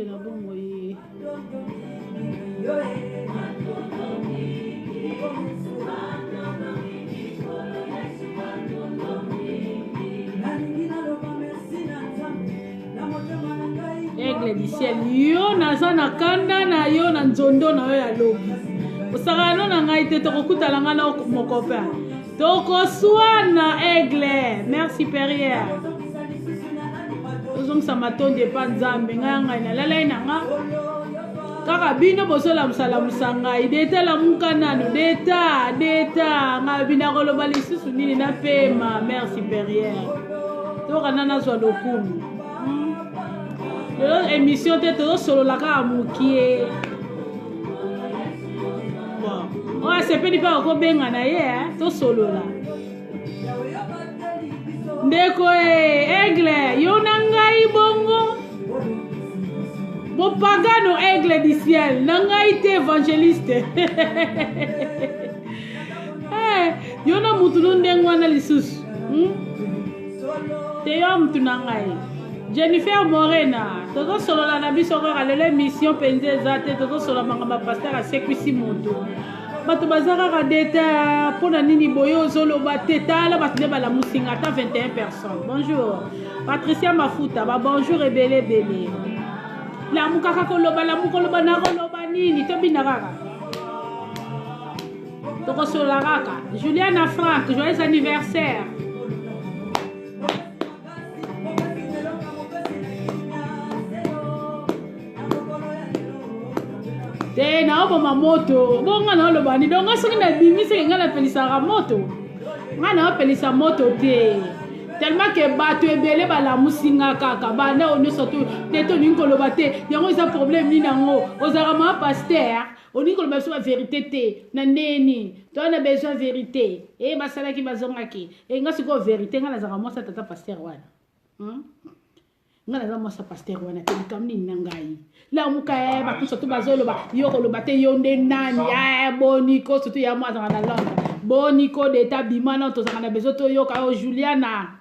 na bongo ye. Aigle du ciel, yo naza na kanda na yo na nzondo na yo ya lobi. Osaka no na ngai te tokokuta la ngana mon copain. Tokoswana aigle, merci Perrière. Ozong sa matonde pa nzambe ngai na lala ina nga. Kaka bino bosola musala musanga ideta la mukanano deta nga bina koloba lisusu nini na pema, merci Perrière. Tokana na zwa lokumu. Le émission te to solo la ka mukie. Bon, on se pedi pas ko benga na ye, to solo la. Ndeko aigle, yo nangai bongo. Bo pagano aigle du ciel, nangai te évangéliste. Yo na mutu ndengwa na lisusu. Te yo mutu nangai. Jennifer Morena, todo solo la nabi soko kalele mission penze zate todo solo mangamba pasteur a sekwisi moto. Bato bazaka ka deta pona nini boyo zolo bateta la batne bala musinga ta 21 personnes. Bonjour. Patricia Mafuta, ba bonjour et belé. La mukaka koloba la mukoloba na koloba nini to binaraka. Todo solo la raka. Juliana Franck, joyeux anniversaire. Te na obo moto bonga na lo bani donga soki na bimise ngala pelisa moto ngana pelisa moto te tellement que bato ebele bala musinga kaka bana ono soto teto ninkolo bate yango isa problème ni nango ozara ma pasteur oni ko ba so vérité te na neni to na besoin vérité e basala ki bazonga ki e ngasi ko vérité ngala zara mo sa tata pasteur wana ngana za mo sa pasteur wana te kamni nangai la muka ba kuso to bazolo ba yoko lo bate yonde nani boniko surtout ya moi dans la langue boniko de tabimana to za na besoto yoka o Juliana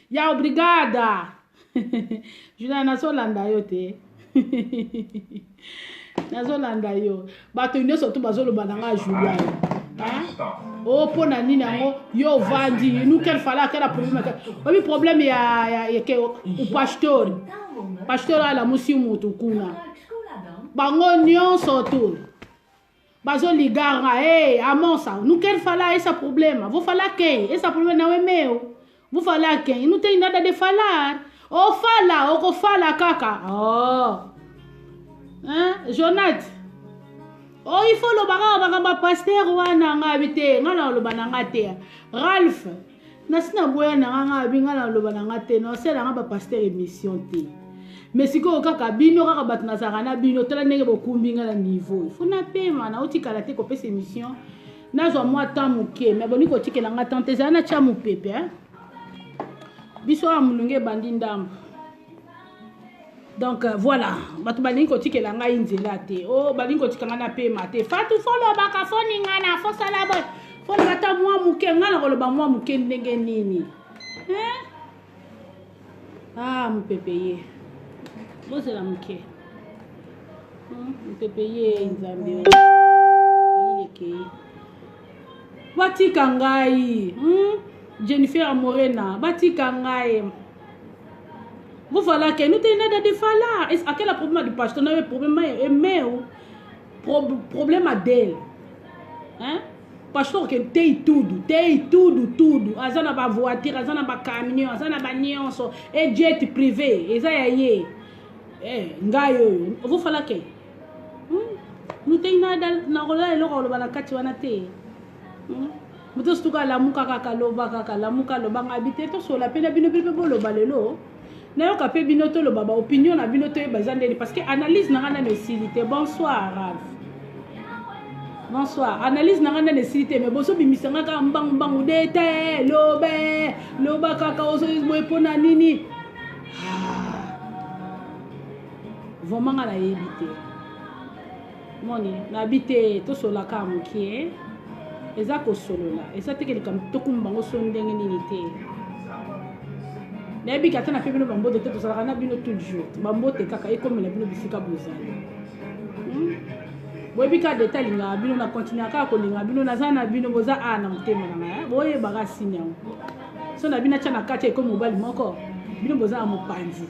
ya obrigada Juliana solanda yo te na zolanda yo bato nyonso surtout bazolo bananga Juliana oh pona nini yango yo vandi nous quel fallait que la problème ya ke o pasteur ala musimu tukuna bango nyonso tu bazo ligara amonsa nous quel fallait ça problème vous fallait que ça problème na wemeo vous fallait que nous te nada de falar o fala o ko fala kaka Jonathan. Oh, il faut le bagaba pasteur wana ngabite ngala lo bananga te. Ralph. Nasina boya nanga ngala lo bananga te no sela ngaba pasteur émission te. Mais siko kaka bino kaka batna sarana bino tala ndenge bokumbi ngala niveau. Il faut na pema na otikala te ko pesa émission. Na zo moi temps muke mais boni ko tikela nga tante zana cha mu pepe hein. Biso amulunge bandindam. Donc voilà, bato balingo tike la ngai nzela te. Oh balingo tika ngana pe mate. Fatu folo baka foni ngana fo sala boy. Folo bata mwa muke ngana ko lo ba mwa muke ndenge nini. Mpepeye. Boze la muke. Mpepeye nzambe. Alileke. Batika ngai. Jennifer Morena, batika ngai. Vous voilà que nous tenons des falas. Est-ce à quel problème du pasteur n'a problème problème à d'elle. Hein? Pasteur que t'es tudo. Azana ba voiture, azana ba camion, azana ba nyonso, et jet privé, ezayaye. Ngayo. Vous voilà que nous tenons na rola eloko lo bana kati wana te. Muto stuka la muka kaka la muka lo banga habiter to so la pena bino bolo balelo. Nayo kapé binoto lo baba opinion na binoto bazandeli parce que analyse na ngana nécessité. Bonsoir Ralph. Bonsoir. Analyse na ngana nécessité mais boso bimisanga ka mbang udete loba kaka oso boepona nini. Vraiment ngala yebité. Moni na bité to sola ka mukie. Eza ko solo la. Eza teke likam tokumbango so ndenge nini te. nayebi kata na pe bino bambote te tozalaka na bino toujours bambote kaka ekomela bino bisika bozali boyebi ka deta lingaka bino na continue kaka kolinga bino naza na bino boza na motema na ngai boyebaka sini yango so na bino atya na kati ekomi mobali moko bino boza na mopanzi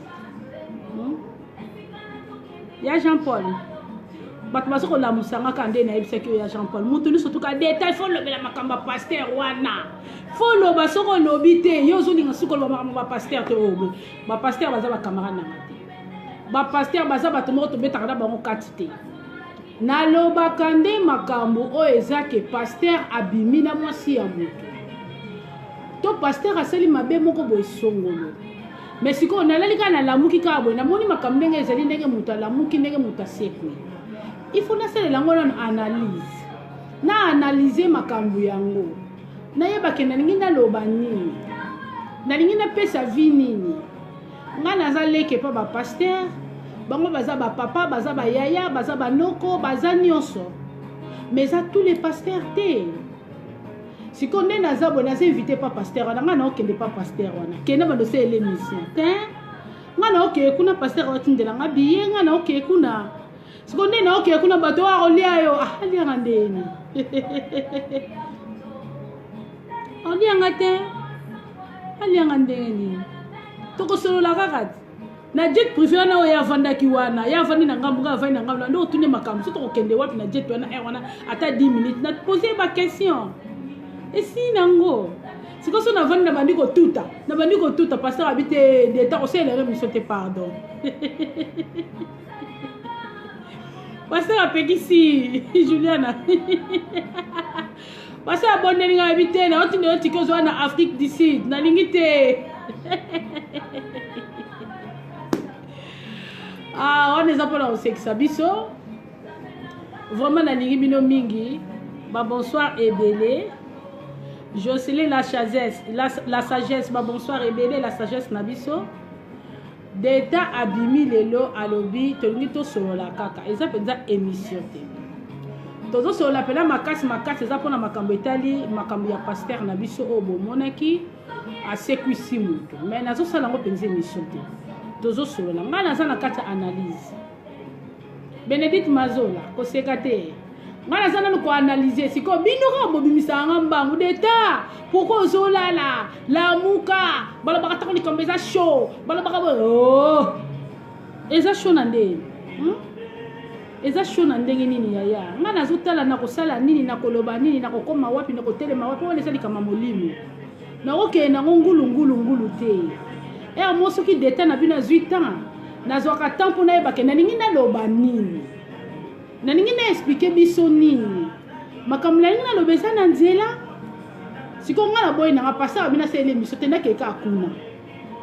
ya Jean Paul bato baso kolamusanga ka nde nayebisaki oyo ya Jean Paul mutu nyonso tuka detail fo lobela makambo ya paster wana fo loba soko olobi te yo ozolinga soki oloba makambo bapaster te oyo bapaster baza bakamarade nanga te bapaster baza bato moko tobetaka na bango kati te nalobaka nde makambo oyo eza ke paster abimi na mwasi ya moto to paster asali mabe moko boye songolo mais sikoyo nalali kaka nalamuki kaka boye namoni makambo ndenge ezali ndenge moto alamuki ndenge moto asekwe il faut nasalela yango nano analyse na analyse makambo yango nayebake nalingi naloba nini nalingi napesa vi nini nga naza leke mpa bapaster bango baza bapapa baza bayaya baza banoko baza nyonso mais eza tous les pasteurs te sikoyo nde naza boye naza invité pa paster wana nga naokende pa paster wana kende bandose l'émission te nga naokeye kuna paster watindelanga biye nga naokeye kuna sikoyo nde naokeye kuna bato akolia yo alianga ndeni alianga te alianga ndeni tokosolola kaka te na jet privé wana oyo yavandaki wana yavandi na ngambo nga avandi na ngambo nde otune makambo so tokokende wapi na jet wana wana ata 10 minutes na pose ba question esi nango sikoyo so navandi na bandi kotuta pasteur abi te deta oselere miso te pardon pasteur apekisi Juliana pasteur abondeli nga abi te na otinde otiki ozwa na Afrique du Sud nalingi te wana eza mpona kosekisa biso vraiment nalingi bino mingi babonsoir ebele Jocelyn la sagesse babonsoir ebele la sagesse na biso deta abimi lelo alobi tolingi tosolola kaka eza mpenza émission te tozosolola mpena makasi eza mpona makambo etali makambo ya paster na biso oyo bomonaki asekwisi moto mais nazosala yango mpenza émission te tozosolola ngai naza na kati ya analyse Benedict Mazola koseka te ngai naza nanu koanalyse sikoyo bino kaka bobimisaka mbangu deta poko ozolala lamuka balobaka tako likambo eza show balobaka eza show na ndenge eza show na ndenge nini yaya ngai nazotala na kosala nini na koloba nini na kokoma wapi na kotelema wapi wana eza likama molimo nakokende nango ngulungulu te mo soki deta na bino 8 ans nazwaka temps mpona yebake nalingi naloba nini nalingi na explike biso nini makambo nalingi naloba eza na nzela sikoyo nga na boyi nanga paster abina asala émission te ndakeka akuna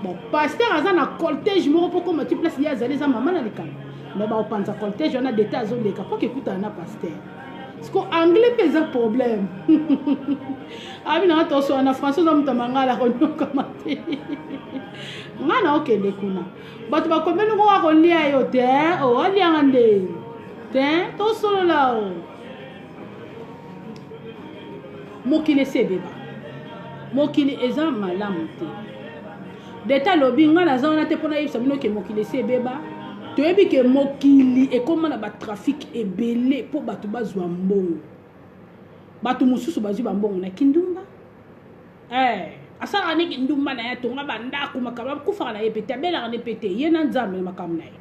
bon paster aza na cortège moko mpo koma ti place ye azali eza mama na likama me baopanza cortège wana deta azoleka mpo kekutana na paster sikoyo anglais mpe eza problème abi nanga tosola na français oza moto mangala konyokama te nga na okende kuna bato bakomeli ngo akolia yo te alianga nde te tosolola o mokili esi ebeba mokili eza malamu te deta lobi nga naza wana te mpona yebisa bino ke mokili esi ebeba toyebi ke mokili ekoma na batrafike ebele mpo bato bazwa mbongo bato mosusu bazwi bambongo na kindumba asalaka ndenge ndumba na ye atonga bandako makambo akufaka na ye pete abelaka ne pete ye na nzambe na makambo na ye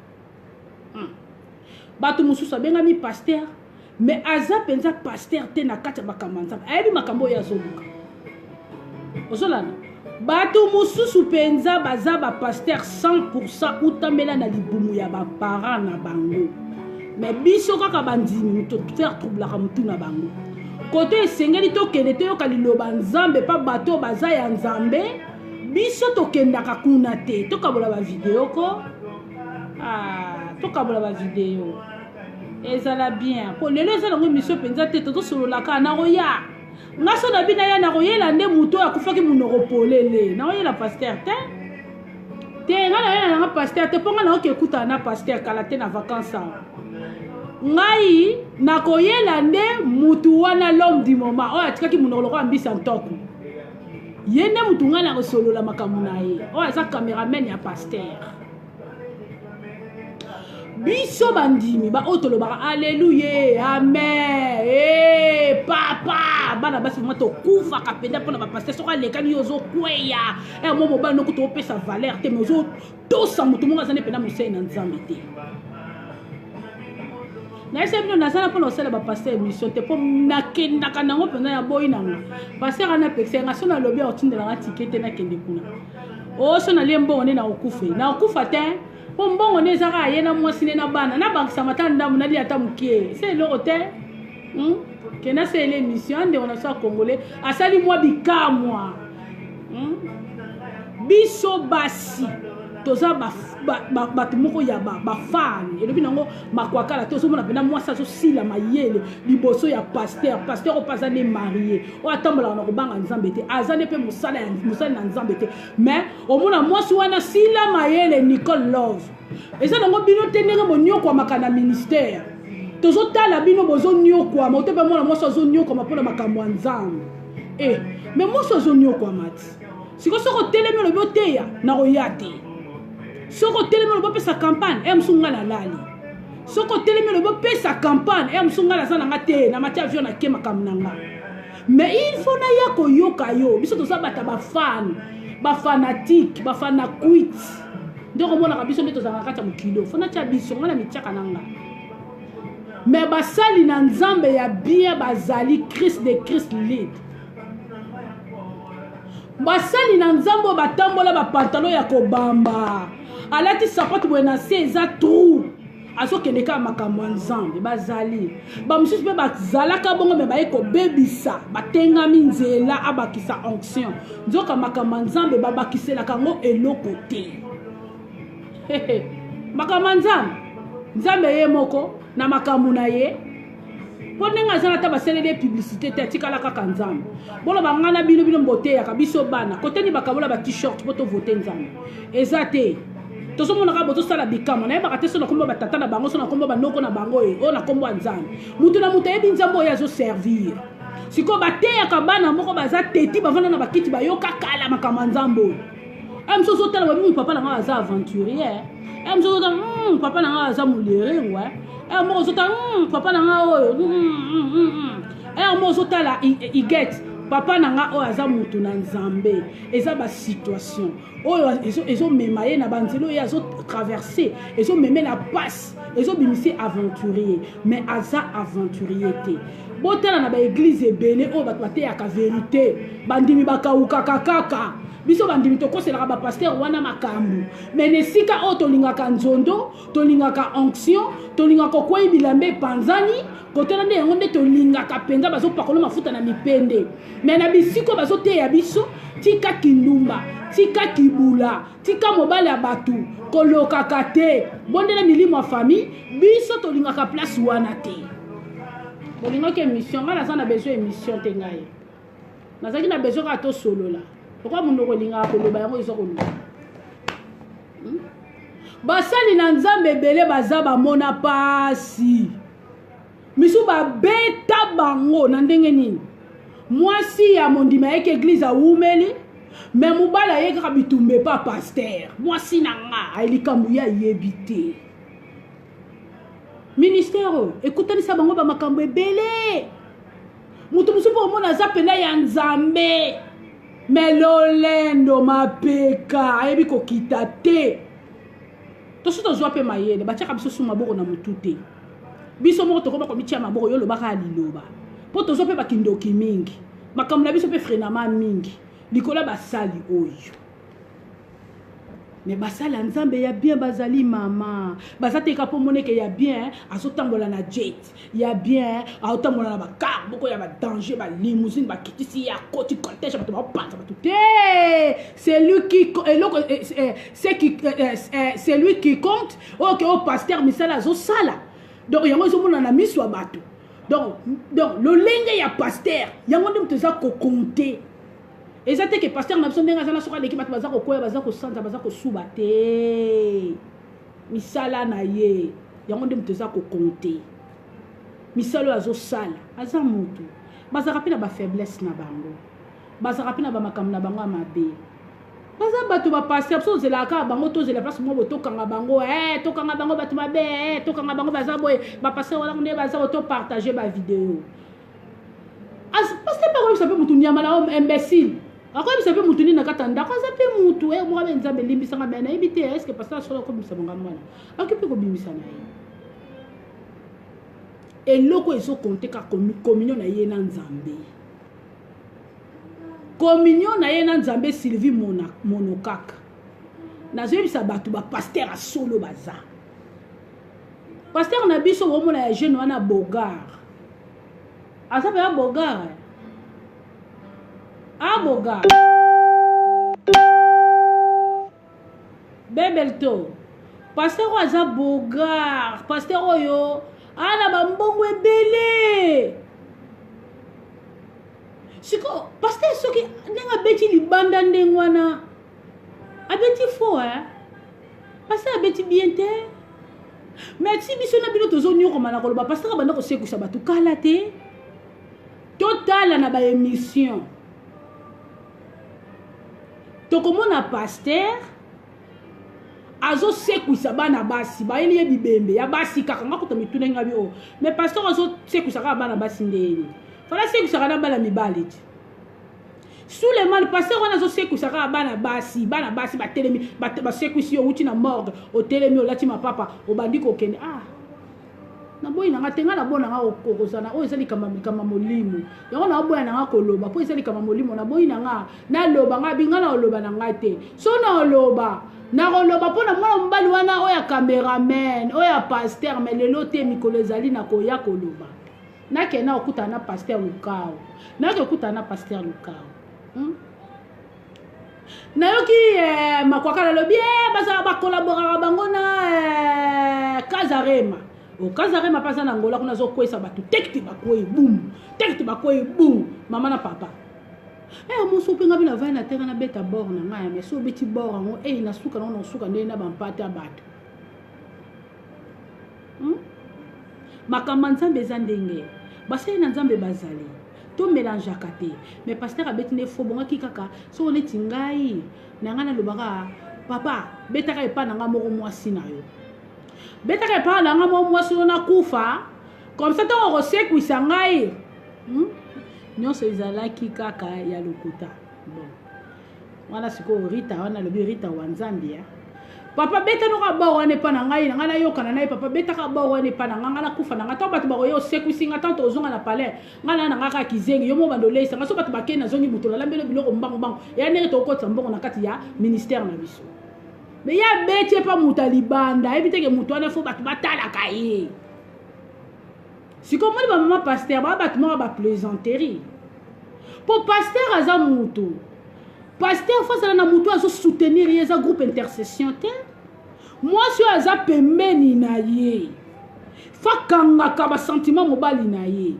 bato mosusu abengami paster mais aza mpenza paster te na kati ya makambo ya nzambe ayebi makambo oyo azoluka ozolana bato mosusu mpenza baza bapaster 100% utambela na libumu ya baparent na bango mais biso kaka bandimi tofaire troublaka motu na bango kote esengeli tokende toyoka liloba nzambe pa bato baza ya nzambe biso tokendaka kuna te tokabola bavideo ko tokabola bavideo ezala bien po lelo eza nango émission mpenza te tozosololaka nakoya nga so na bino ya nakoyela nde moto oyo akufaki monoko polele nakoyela paster te nga nayoela nanga paster te mpo nga nakoki ekutana na paster kala te na vacances awa ngai nakoyela nde mutu wana l'homme du moment oyo atikaki monoko lokola mbisa ntoko yene mutunga na solo la makamuna ye o aza cameraman ya pasteur biso bandimi ba otolo ba alléluia amen papa bana basi moto kufa kapenda pona ba pasteur soka lekani yozo kweya mo mobali no kuto pesa valeur te mozo to sa mutu monga zane pena musei na nzambe te na ese bino nazala pona osala ba pasteur émission te po nakenda kana ngo pena ya boy nanga pasteur ana pexer nga sona lobi otindela nga tikete na kende kuna o sona lembo one na okufa te po mbongo nezaka ye na mwasi ne na bana na bangisa matanda ndamu na li ata mukie c'est loko te kena c'est l'émission ande on a ça congolais asali mwa bikamwa biso basi toza bato moko ya bafani elobi nango makwakala te ozomona pena mwasi azosila mayele liboso ya pasteur opaza ne marie oyo atambolaka na kobanga nzambe te aza ne mpe mosali na nzambe te mais omona mwasi wana sila mayele Nicole Love eza nango bino te ndenge bonyokwamaka na ministère tozotala bino bozonyokwama ote mpe mwana mwasi azonyokwama mpona makambo ya nzambe mais mwasi azonyokwama ti siko soko telemi olobi oteya na koya te soko telemi olobi opesa campagne mosunga na lali soko telemi olobi opesa campagne mosunga naza nanga te na mati avion nake makambo na nga mais il faut na ya koyoka yo biso toza bata bafane bafanatique bafanakuit nde komonaka biso nde tozalaka kati ya mokilo fo natia biso nga na mitiaka na nga mais basali na nzambe ya bien bazali Christ de Christ libre basali na nzambe batambola bapantalo ya kobamba alati sapatu boye na se eza trou azokende kaka makambo ya nzambe bazali bamosusu mpe bazalaka bongo me baye kobebisa batengami nzela abakisa onction nzoka makambo ya nzambe babakiselaka yango eloko te makambo ya nzambe ye moko na makambo na ye po ndenge aza na ta baselele publicité te atikala kaka nzambe boloba nga na bino mboteyaka biso bana koteni bakabola ba t-shirt po tovote nzambe eza te tozomonaka bo tosala bikamo nayebaka te so na kombo batata na bango so na kombo banoko na bango oyo na kombo ya nzambe mutu na mutu ayebi nzambe oyo azoservir sikoyo bateyaka bana moko baza teti bavanda na bakiti bayoka kala makambo ya nzambe oyo mosu ozotala babi papa na nga aza aventurier mosu ozotala papa na nga aza molerengwe moko ozotala papa na nga oyo moko ozotala iget papa na nga oyo aza mutu na nzambe eza basituation oyo ezomema ye na banzela oyo azotraverse ezomeme na passe ezobimisi aventurier mais aza aventurier te botala na baeglise ebele oyo bato bateyaka verité bandimi bakawukaka kaka biso bandimi tokoselaka bapaster wana makambo mais nesika oyo tolingaka nzondo tolingaka onction tolingaka kokwei bilambe epanzani kotala nde yango nde tolingaka mpenza bazopakola mafuta na mipende mais na bisiko bazoteya biso tika kindumba tika kibula tika mobali ya bato kolokaka te bondela milimo ya famille biso tolingaka place wana te bolingaki émission nga naza na besoin émission te ngai nazalaki na besoin kaka tosolola pourquoi mundu kolingaka koloba yango eza koloba basali na nzambe ebele baza bamona pasi misu babeta bango na ndenge nini mwasi ya mondima yeke église awumeli me mobali ayekaka bitumbe pa paster mwasi na nga ayelikambo ye ayebi te ministère oyo ekutanisa bango bamakambo ebele mutu mosusu mpo omona aza pena ya nzambe me lolendo mapeka ayebi kokita te toso tozwa mpe mayele batiaka biso su maboko na motu te biso moko tokoma komitia maboko yo lobaka ya liloba mpo tozwa mpe bakindoki mingi makambo na biso mpe frenama mingi likolo basali oyo mais basali ya nzambe ya bien bazali mama baza teka mpo moneke ya bien azotambola na jet ya bien azotambola na bakar moko ya badanger balimousine bakitisi ya koti cortège bato bapanza bato te c'est lui qui compte oke o pasteur misala azosala donc yango ezomona na miso ya bato donc lolenge ya pasteur yango nde moto eza kokonte eza te ke pasteur na biso ndenge aza na soka leki bato baza kokoya baza kosanza baza kosuba te misala na ye yango nde moto eza kokonte misala oyo azosala aza motu bazalaka mpe na bafaiblesse na bango bazaka pe na bamakambo na bango ya mabe baza bato bapasteur so ozelaka bango tozela place mo botokanga bango tokanga bango bato mabe tokanga bango baza boye bapasteur wana nde baza otopartage bavideo pasteur pakoyebisa mpe mutu nyama na imbécile akoyebisa mpe mutu nini na kati ya ndako aza mpe mutu moka be nzambe elimbisanga me nayebi te estce pasteur asola kobimisa bangambo wana akoki mpe kobimisa na ye eloko ezokonte ka communion na ye na nzambe communion na ye na nzambe Sylvie monokaka nazoyebisa bato bapaster a solo baza paster na biso bomona ya jeune wana bogar aza pe ya bogar bogar bebelto paster oyo aza bogar paster oyo ana bambongo ebele siko pasteur soki ndenge abeti libanda ndenge wana abeti fo pasteur abeti bien te mais ti biso na bino tozonyokoma na koloba pasteur abanda kosekusa bato kala te totala na baémission tokomona pasteur azosekuisa bana basi bayeli ye bibembe ya basi kaka nga kuta mituna ngabi o mais pasteur azosekuisa kaka bana basi ndeni fala sekusaka na bana mibali ti Suleman pasteur wana azosekusaka bana basi batelemi basekuisi yo uti na morgue otelemi olati mapapa obandi kokende na boyi nanga tenga na bona nga okozana oyo ezali kama molimo yango na boya nanga koloba po ezali kama molimo na boyi nanga na loba nga binga na oloba nanga te so na oloba na koloba po na mwana mobali wana oya cameraman oya pasteur mais lelo te mikolo ezali na koya koloba nakena okutana na pasteur lukao nakekuta na pasteur lukao nayoki makwaka lobi baza bakolaboraka bango na Kazarema Kazarema pasa na ngola kuna zokwesa batu tekti bakwei boum mama na papa moso penga bina vai na terre na beta bord na ngai mais so beti bord ngo na suka na suka ndena bampata bato makambo nzambe eza ndenge basali na nzambe bazali to mélange akate mais pasteur abeti ne fo bongaki kaka so oneti ngai na ngana lobaka papa betaka epa na nga moko mwasi na yo betaka epa na nga moko mwasi na kufa comme ça to osekwisa ngai nyonso ezalaki kaka ya lokuta bon wana siko Rita wana lobi Rita wa Nzambia papa beta no ka ba wana epa na ngai na ngana yokana na papa beta ka ba wana epa na nga na kufa na nga to bato ba yo sekusinga tanto ozonga na palais ngana na nga ka kizengi yo mo bando leisa ngaso bato bakena na zongi mutola lambelo biloko mbango ya nere to kotsa mbongo na kati ya ministère na biso mais ya beti epa mutalibanda ebiteke muto wana fo bato batala kaye siko moni ba mama pasteur ba bato mo ba plaisanterie po pasteur aza muto pasteur face na muto azo soutenir yeza groupe intercession te moi si aza pembeni na ye fakanga ka ba sentiment mobali na ye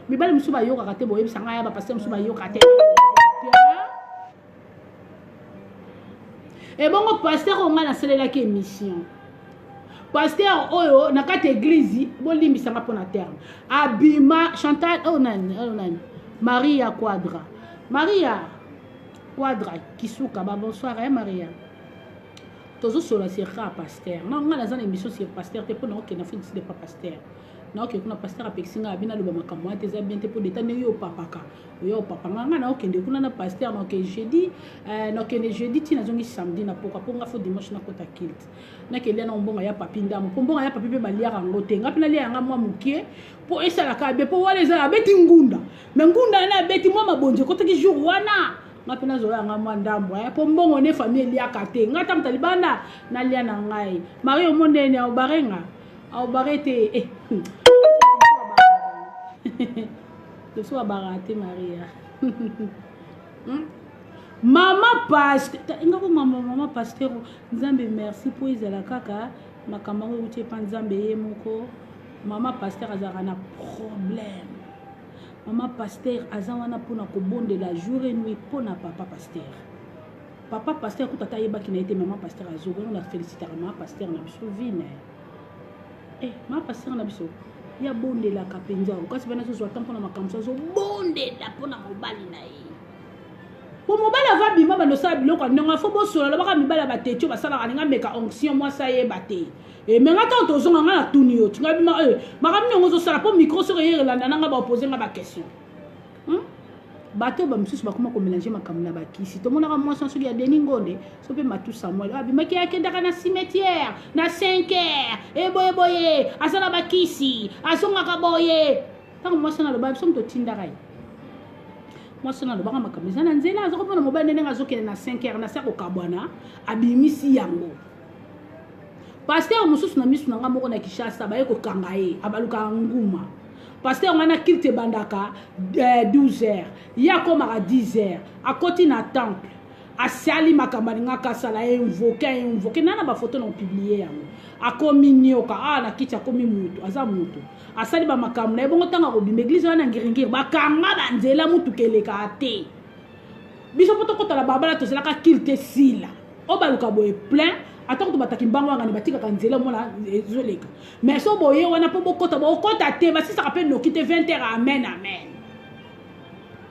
mibali musu ba yoka kate boye bisanga ya ba pasteur musu ba yoka te et bongo pasteur onga na salela ki émission pasteur oyo na kati église bolimbisa nga pona terme abima Chantal nani Maria Quadra Kisuka bonsoir Maria tozo sola sera pasteur non nga nazana émission sur pasteur te pona okena fi de pas pasteur na okena kuna pasteur apexinga abina loba makambo ate za bien te po detane yo papaka yo papa nga na okende kuna na pasteur na okende jeudi tina zongi samedi na poka ponga fo dimanche na kota kilt na kele na mbonga ya papi ndamo mbonga ya papi pe balia rango te nga pina lia nga mwa mukie po esala ka be po wale za beti ngunda me ngunda na beti mwa mabonje kota ki jour wana ngapena zoya nga mwandambo po mbongo ne famille lia kate ngata mtalibanda na lia na ngai mari omonde ne au barete le soir barate Maria mama pasteur ngako mama pasteur nzambe merci pour izala kaka makambo uti pa nzambe ye moko mama pasteur azara na problème mama pasteur azawana pona kobondela jour et nuit pona papa pasteur kutata yebaki na ete mama pasteur azogo na féliciter mama pasteur na biso vine mama pasteur na biso ya bondela kapenza kasi bana so zwata pona makamso so bondela pona mobali na ye pour mobala va bima bando sa biloko ndonga fo bo solo baka mibala batetio basala kaninga meka onction moi ça yé baté et mais ngata to zonga ngana tunio tinga bima makami nyongo zo sala po micro sur yé la nanga ba poser nga ba question bateau ba msusu bakoma ko mélanger makamna ba kisi to mona ka moi sans ya deningonde so pe matu samuel bima ki akenda na cimetière na 5h e boye asala ba kisi asonga ka boye tango moi sana lo ba so mto tinda kai moi sana lo ba makamisa na nzela zo ko mona mobile ndenga zo kene na 5h na sa ko kabwana abimisi yango pasteur mususu na misu nanga moko na Kishasa ba yeko kangaye abaluka nguma pasteur ngana kilte bandaka 12h yako maka 10h akoti na temple asali makambani ngaka sala invoquer nana ba photo na publier yango akomi nyoka na kiti akomi mutu aza mutu asali ba makamna ebongo tanga ko bima église wana ngiringiri bakanga banzela mutu keleka ate biso poto kotala babala to sala ka kilte sila obaluka boye plein atako to bataki mbango ngani batika kanzela mona ezoleka mais so boye wana po bokota te basisa ka pe nokite 20h amen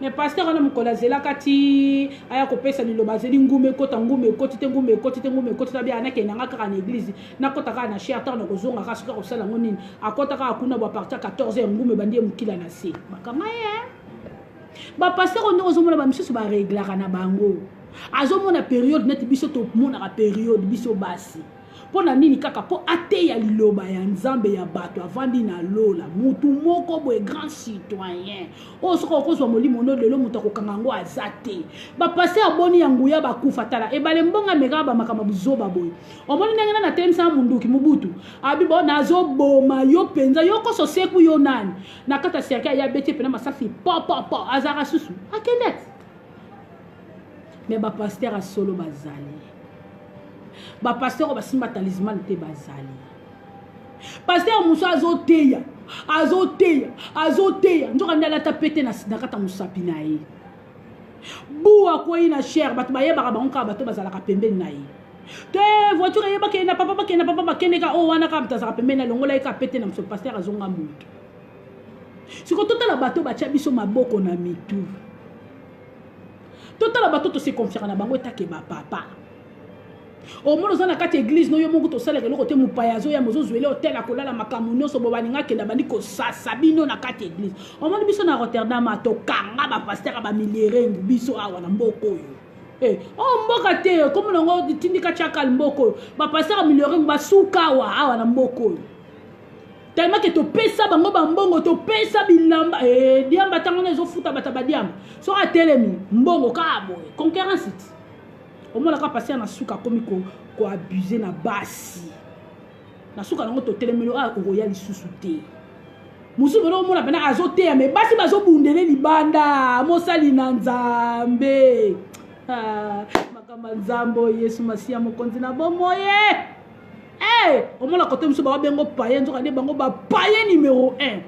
mais pasteur on mukola zela kati aya ko pesa liloba zeli ngume kota tabi anake nanga ka na église na kota ka na chiateur na kozonga ka suka ko sala ngonini akota ka akuna ba partir 14h ngume bandie mukila na se bakama ba pasteur on ozomona ba misusu ba régler na bango azomona période net biso to mona ka période biso basi pona nini kaka po ate ya liloba ya nzambe ya bato avandi na lola mutu moko boye grand citoyen o soko kozwa molimo no lelo mutu akokanga ngo azate ba passer aboni ya nguya bakufa tala ebale mbonga meka ba makama buzoba boye omoni ndenge na temsa munduki mubutu abibo nazo boma yo penza yo ko so seku yo nani nakata serka ya beti pena masafi po azara susu akenet mais ba pasteur a solo bazali ba pasteur ba simba talisman te bazali pasteur muso azoteya njoka ndala tapete na kata musapi na ye buwa ko ina cher bat ba yeba ba onka bato bazala ka pembeni na ye te voiture yeba ke na papa bakene ka o wana ka mtaza ka pembeni na longola ka pete na muso pasteur azonga mutu siko totala bato ba biso maboko na mitu totala bato to se confier na bango etake ba papa o mono zana kati église no yo mongo to sala keloko te mupayazo ya mozo zwele hotel akolala makamu nyonso bo baninga kenda bandiko sasa bino na kati église o mono biso na Rotterdam to kanga ba pasteur ba milirengu biso awa na mboko yo o mboka te comme ngo tindika chaka mboko ba pasteur milirengu ba suka awa na mboko yo tellement que to pesa bango bambongo to pesa bilamba diamba tango na zo futa bataba diamba so atelemi mbongo ka boye concurrence au moins la passer na suka komi ko abuser na basi na suka nango to telemelo royal lisusu te musu bero mona bana azote ya me basi bazo bundele libanda mosali na nzambe makamba nzambo Yesu masia mokonzi na bomoye au moins la côté musu ba bengo payen nzoka de bango ba payen numéro 1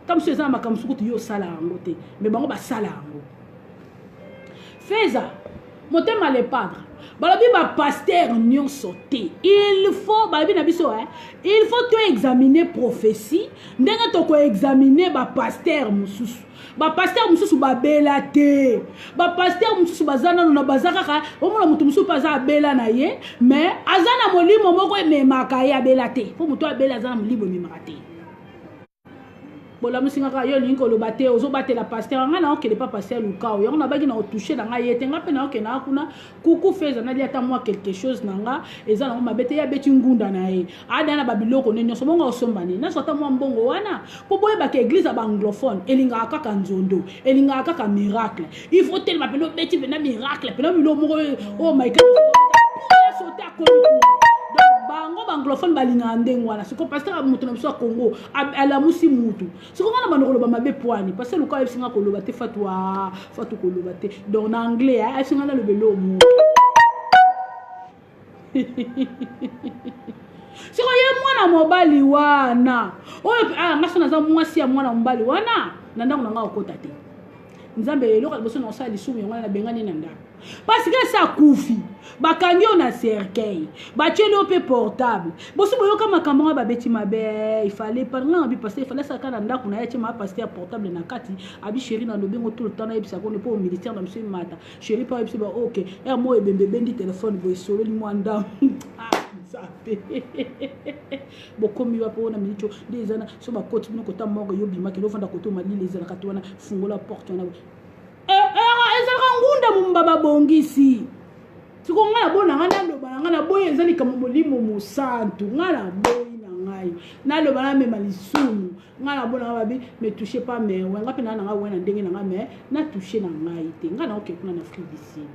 comme ce ça makamba suku yo sala ngo te mais bango ba sala ngo feza motema le padre balobi ba pasteur nyon sauté il faut balobi na biso il faut to examiner prophétie ndenge to ko examiner ba pasteur mususu ba pasteur mususu ba bela te ba pasteur mususu bazana na bazaka ka omona mutu mususu paza bela na ye mais azana molimo moko ememaka ya bela te fo mutu abela azana molimo ememaka te bola musinga ka yo linko lo bate ozo bate la pasteur ngana okele pa pasteur lukao yo na bagi na toucher na ngai yete ngape na okena kuna kuku feza na liata moi quelque chose nanga eza na mabete ya beti ngunda na ye ada na babiloko nenyo so bongo osombani na sota moi mbongo wana po boye ba ke église ba anglophone elinga kaka nzondo elinga kaka miracle il faut tellement pelo beti na miracle pelo milo mo oh my god sauter à bango banglophone balinga ndenge wana siko pasteur mutu na biso Congo ala musi mutu siko ngana banoko loba mabe poani parce que luka esinga koloba te fatu koloba te donc na anglais esinga na lobelo mu siko ye mwana mobali wana oyo ngaso na za mwasi ya mwana mobali wana na ndango na nga okota te nzambe eloko liboso na osala lisumu yango na bengani na ndako parce que ça koufi bakangi on a cercueil batieli ope portable bosi boyoka makambo nga babeti mabe il fallait pas nga bi parce il fallait ça kana ndako na yeti ma pasteur portable na kati abi chéri na lobengo tout le temps na yebisa ko ne pas au ministère na monsieur mata chéri pas yebisa ba OK er mo ebembe bendi téléphone boy solo ni mwanda zape bokomi wa po na minito des ana so ba côté no kota moko yo bima ke lo fanda koto mali les ana katwana fungola porte na ezalaka ngunda mumbaba bongisi siko nga na bona nga naloba na nga na boyi ezali kama molimo mosantu nga na boyi na ngai naloba na mema lisumu nga na bona nga babi me touche pas me wenga pe na nga wena ndenge na nga me na touche na ngai te nga na oke kuna na Afrique du Sud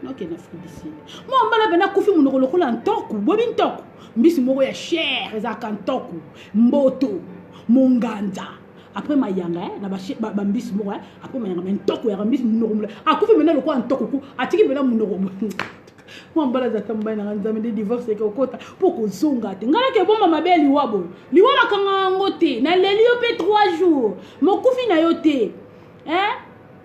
na oke na Afrique du Sud mo mbala bena kufi munoko lokola ntoku bobi ntoku mbisi moko ya cher ezaka ntoku mboto monganda après mayanga na ba mbisi moko après mayanga men toko ya mbisi munoko akufi mena lokwa ntoko ku atiki mena munoko mo mbala za tamba na nzambe de divorce ke okota poko zonga te ngala ke bomba mabeli wabo liwala kanga ngote na lelio pe 3 jours mo kufi na yote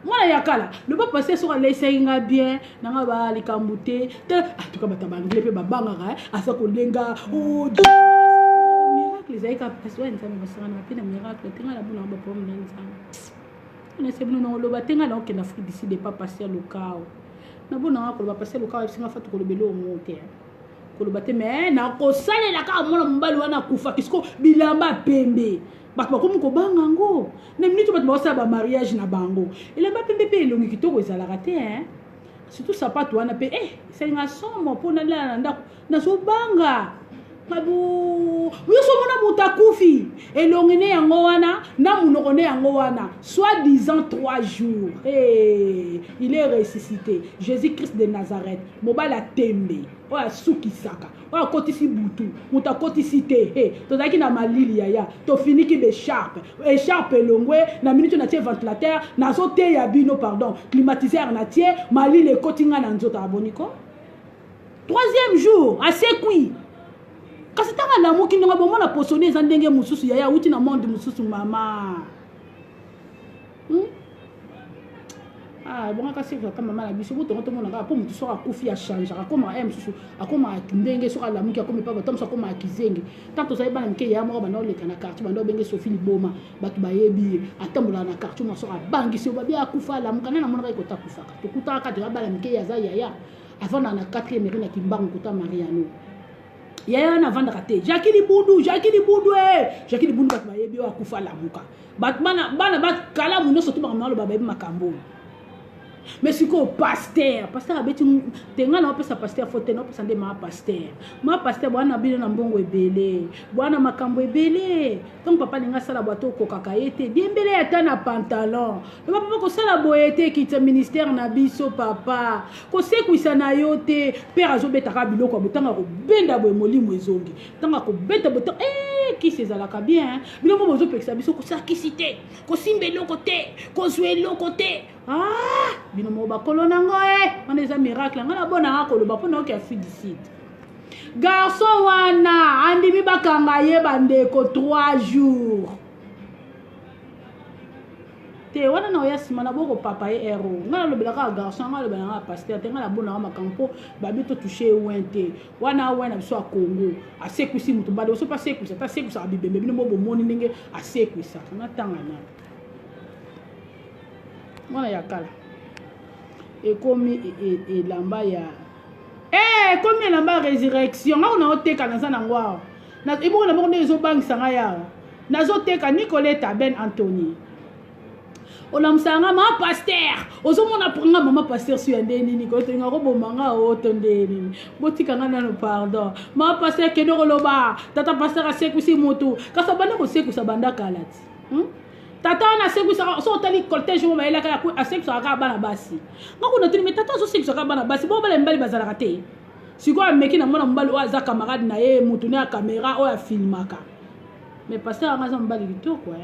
mwana yakala le pas passer sur les senga bien na nga ba likambute to ka bata bangle pe babanga asa ko lenga les aïka paswa nzambe basana pe na miracle tenga la bona ba pom nzambe on essaie no lo batenga na okena Afrique d'ici de pas passer le chaos na bona ko ba passer le chaos singa fatu ko lebelo monte ko lo bate mais na ko salela ka mona mbali wana kufa kisko bilamba pembe bato bakomi ko banga ngo na minute bato ba ba mariage na bango elamba pembe pe elongi kitoko ezalaka te surtout sapato wana pe senga somo pona la ndako na so banga Babu, yoso mona mutakufi elongene yango wana na munokone yango wana soi-disant 3 jours. Il est ressuscité. Jésus-Christ de Nazareth. Mobala tembe. Oya suki saka. Oya kotisi butu. Mutakotisi te. Tozaki na malili yaya. To finiki be sharpe. Écharpe longwe na minute na tie ventilateur na so te ya bino pardon. Climatiseur na tie malili kotinga na nzota aboniko. 3e jour assez kui. Kasi tanga na moki ndonga bomo na posone za ndenge mususu yaya uti na monde mususu mama. Bonga kasi ka mama la biso to mona ka po mutu so akufi ya change akoma mususu akoma ndenge so ala muki akoma pa batom so akoma akizenge. Tanto za ibana mke ya mo ba na oleka na quartier bando benge Sophie Liboma batu bayebi atambola na quartier mo so abangi so babia akufa la mukana na mona ka ikota kufaka. To kutaka de bala mke ya za yaya avant na 4e mairie na Kimbangu kuta Mariano. Yaya na vanda kate Jackie Libudu Jackie Libudu bat bayebi wa kufa la muka bat bana bat kala muno sotu ba malo ba bayebi makambo mais siko pasteur abeti tenga na opesa pasteur fote na opesa nde ma pasteur bwana bino na mbongo ebele bwana makambo ebele donc papa ninga sala bato ko kakayete diembele ya tana pantalon papa ko sala boyete kita ministère na biso papa ko sekuisa na yote père azobeta ka biloko botanga ko benda boy molimo ezongi tanga ko beta boto qui sezalaka bien bino mo bozo pekisa biso ko sakisite ko simbelo côté ko zuelo côté bino mo bakolo nango on eza miracle ngana bona akolo bapona oki Afrique du Sud garçon wana andimi bakanga ye bandeko 3 jours te wana na oya sima na boko papa ye ero ngana lobelaka garçon ngana lobelaka pasteur te ngana bona makampo babi to toucher wente wana biso a Congo asekuisi mutu bade oso pas sekuisa ta sekuisa abibembe bino mo bomoni ndenge asekuisa na tanga na mwana ya kala ekomi elamba ya ekomi elamba résurrection nga na oteka na sana ngwa na iboko na boko ne zo bangisa nga ya na zo teka Nicolette Ben Anthony olamsanga ma pasteur ozomona pranga mama pasteur su ndeni ni ko tenga ko bomanga o tondeni botika nga na pardon ma pasteur kedo loba tata pasteur asekusi moto kasa bana ko sekusa banda kalati tata na sekusa so tali cortège mo baela ka asekusa ka bana basi ngako na tini tata so sekusa ka bana basi bo bale mbali bazala kate siko ameki na mona mbali o aza camarade na ye mutu na caméra o ya filmaka mais pasteur anga za mbali kitoko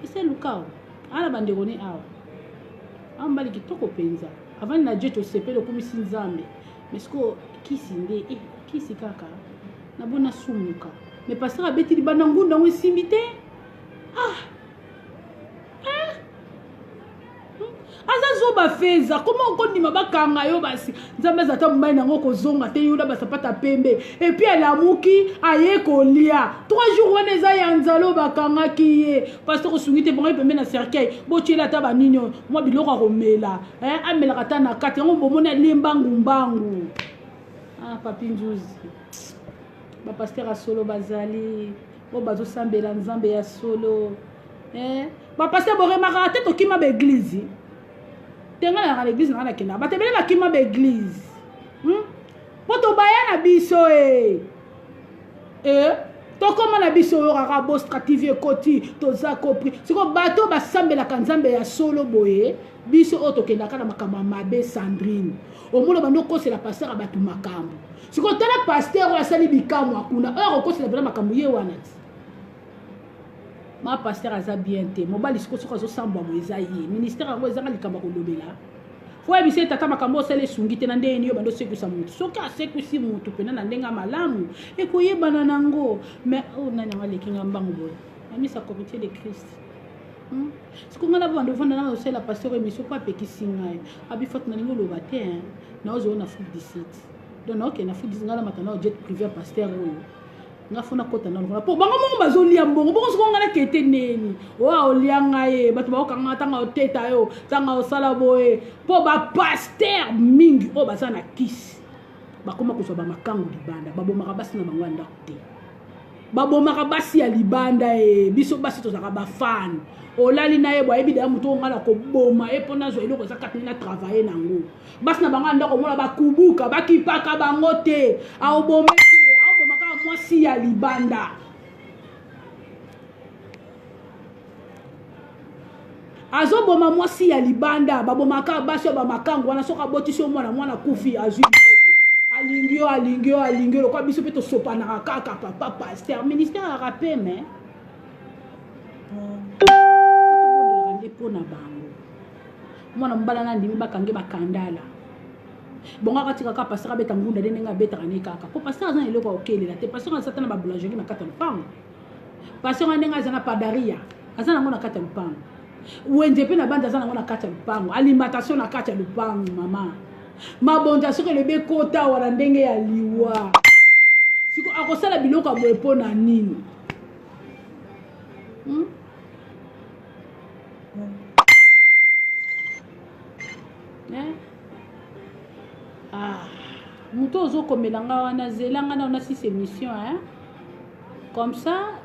c'est lukao ala bandeko ni awa ambali kitoko penza avant na Dieu to sepelo komisi nzambe mais siko kisi nde kisi kaka na bona sumuka mais pasteur abeti li bana ngunda ngo simbite aza zoba feza comment okondima bakanga yo basi nzambe azata mobali nango kozonga te yuda basapata pembe et puis alamuki aye kolia 3 jours wana eza ya nzalo bakangaki ye pasteur osungi te bongo pembe na cercueil botiela ata banini mwa biloko akomela amelaka ata na kati yango bomona lembangu papi nzuzi bapaster asolo bazali o bazosambela nzambe ya solo bapaster boremaka te tokima baeglize tenga na l'église na kena batebele bakima baeglize po tobaya na biso tokoma na biso oyo kaka bostrative ekoti toza kopri siko bato basambelaka nzambe ya solo boye biso oyo tokendaka na makambo mabe Sandrine omona bando kosela paster bato makambo siko tala paster oyo asali bikamwa kuna oyo kosela bana makambo ye wana ma paster aza bien te mobali siko soko azosambwa moeza ye ministère yango ezanga likambo kolobela fo ebise tata makambo osala esungi te na ndenge yo bando sekusa mutu soki asekusi mutu pena na ndenge malamu ekoyebana nango mais nani yango alekinga mbango boye amisa comité de Christ siko nga na bando vanda na osala pasteur émission po apekisi ngai abifot na ningo loba te na ozo na foot d'ici donc ok na foot d'ici nga na matana jet privé pasteur oyo nga fona kota na ngona po bango mo bazolia mbongo bongo siko ngana kete neni wa olianga ye bato ba okanga tanga oteta yo tanga osala boye po ba pasteur mingi o bazana kisi bakoma kozwa ba makango libanda babomaka basi na bango ndako te babomaka basi ya libanda biso basi tozaka ba fan olali na ye boye bidaya muto ngala ko boma e pona zo eloko za katini na travailler nango basi na bango ndako mona bakubuka bakipaka bango te aobome mwasi ya libanda azoboma mwasi ya libanda babomaka basi ba makango wana soka botisi mwana kufi azwi alingio lokwa biso pe tosopanaka kaka papa pasteur ministère ya rapé mais foto pona bango mwana mbala na ndimi bakange bakandala bonga katika ka pasteur beta ngunda denga beta kaneka ka po pasteur azana eloko okelela te pasteur azata na ba boulangerie na kata lupango pasteur ndenga azana padaria azana ngona kata lupango wenje pe na banda azana ngona kata lupango alimentation na kata lupango mama mabonja soki lebe kota wala ndenge ya liwa siko akosala biloko boye pona nini muto ozo komelanga wana zelanga na ona 6 émissions comme ça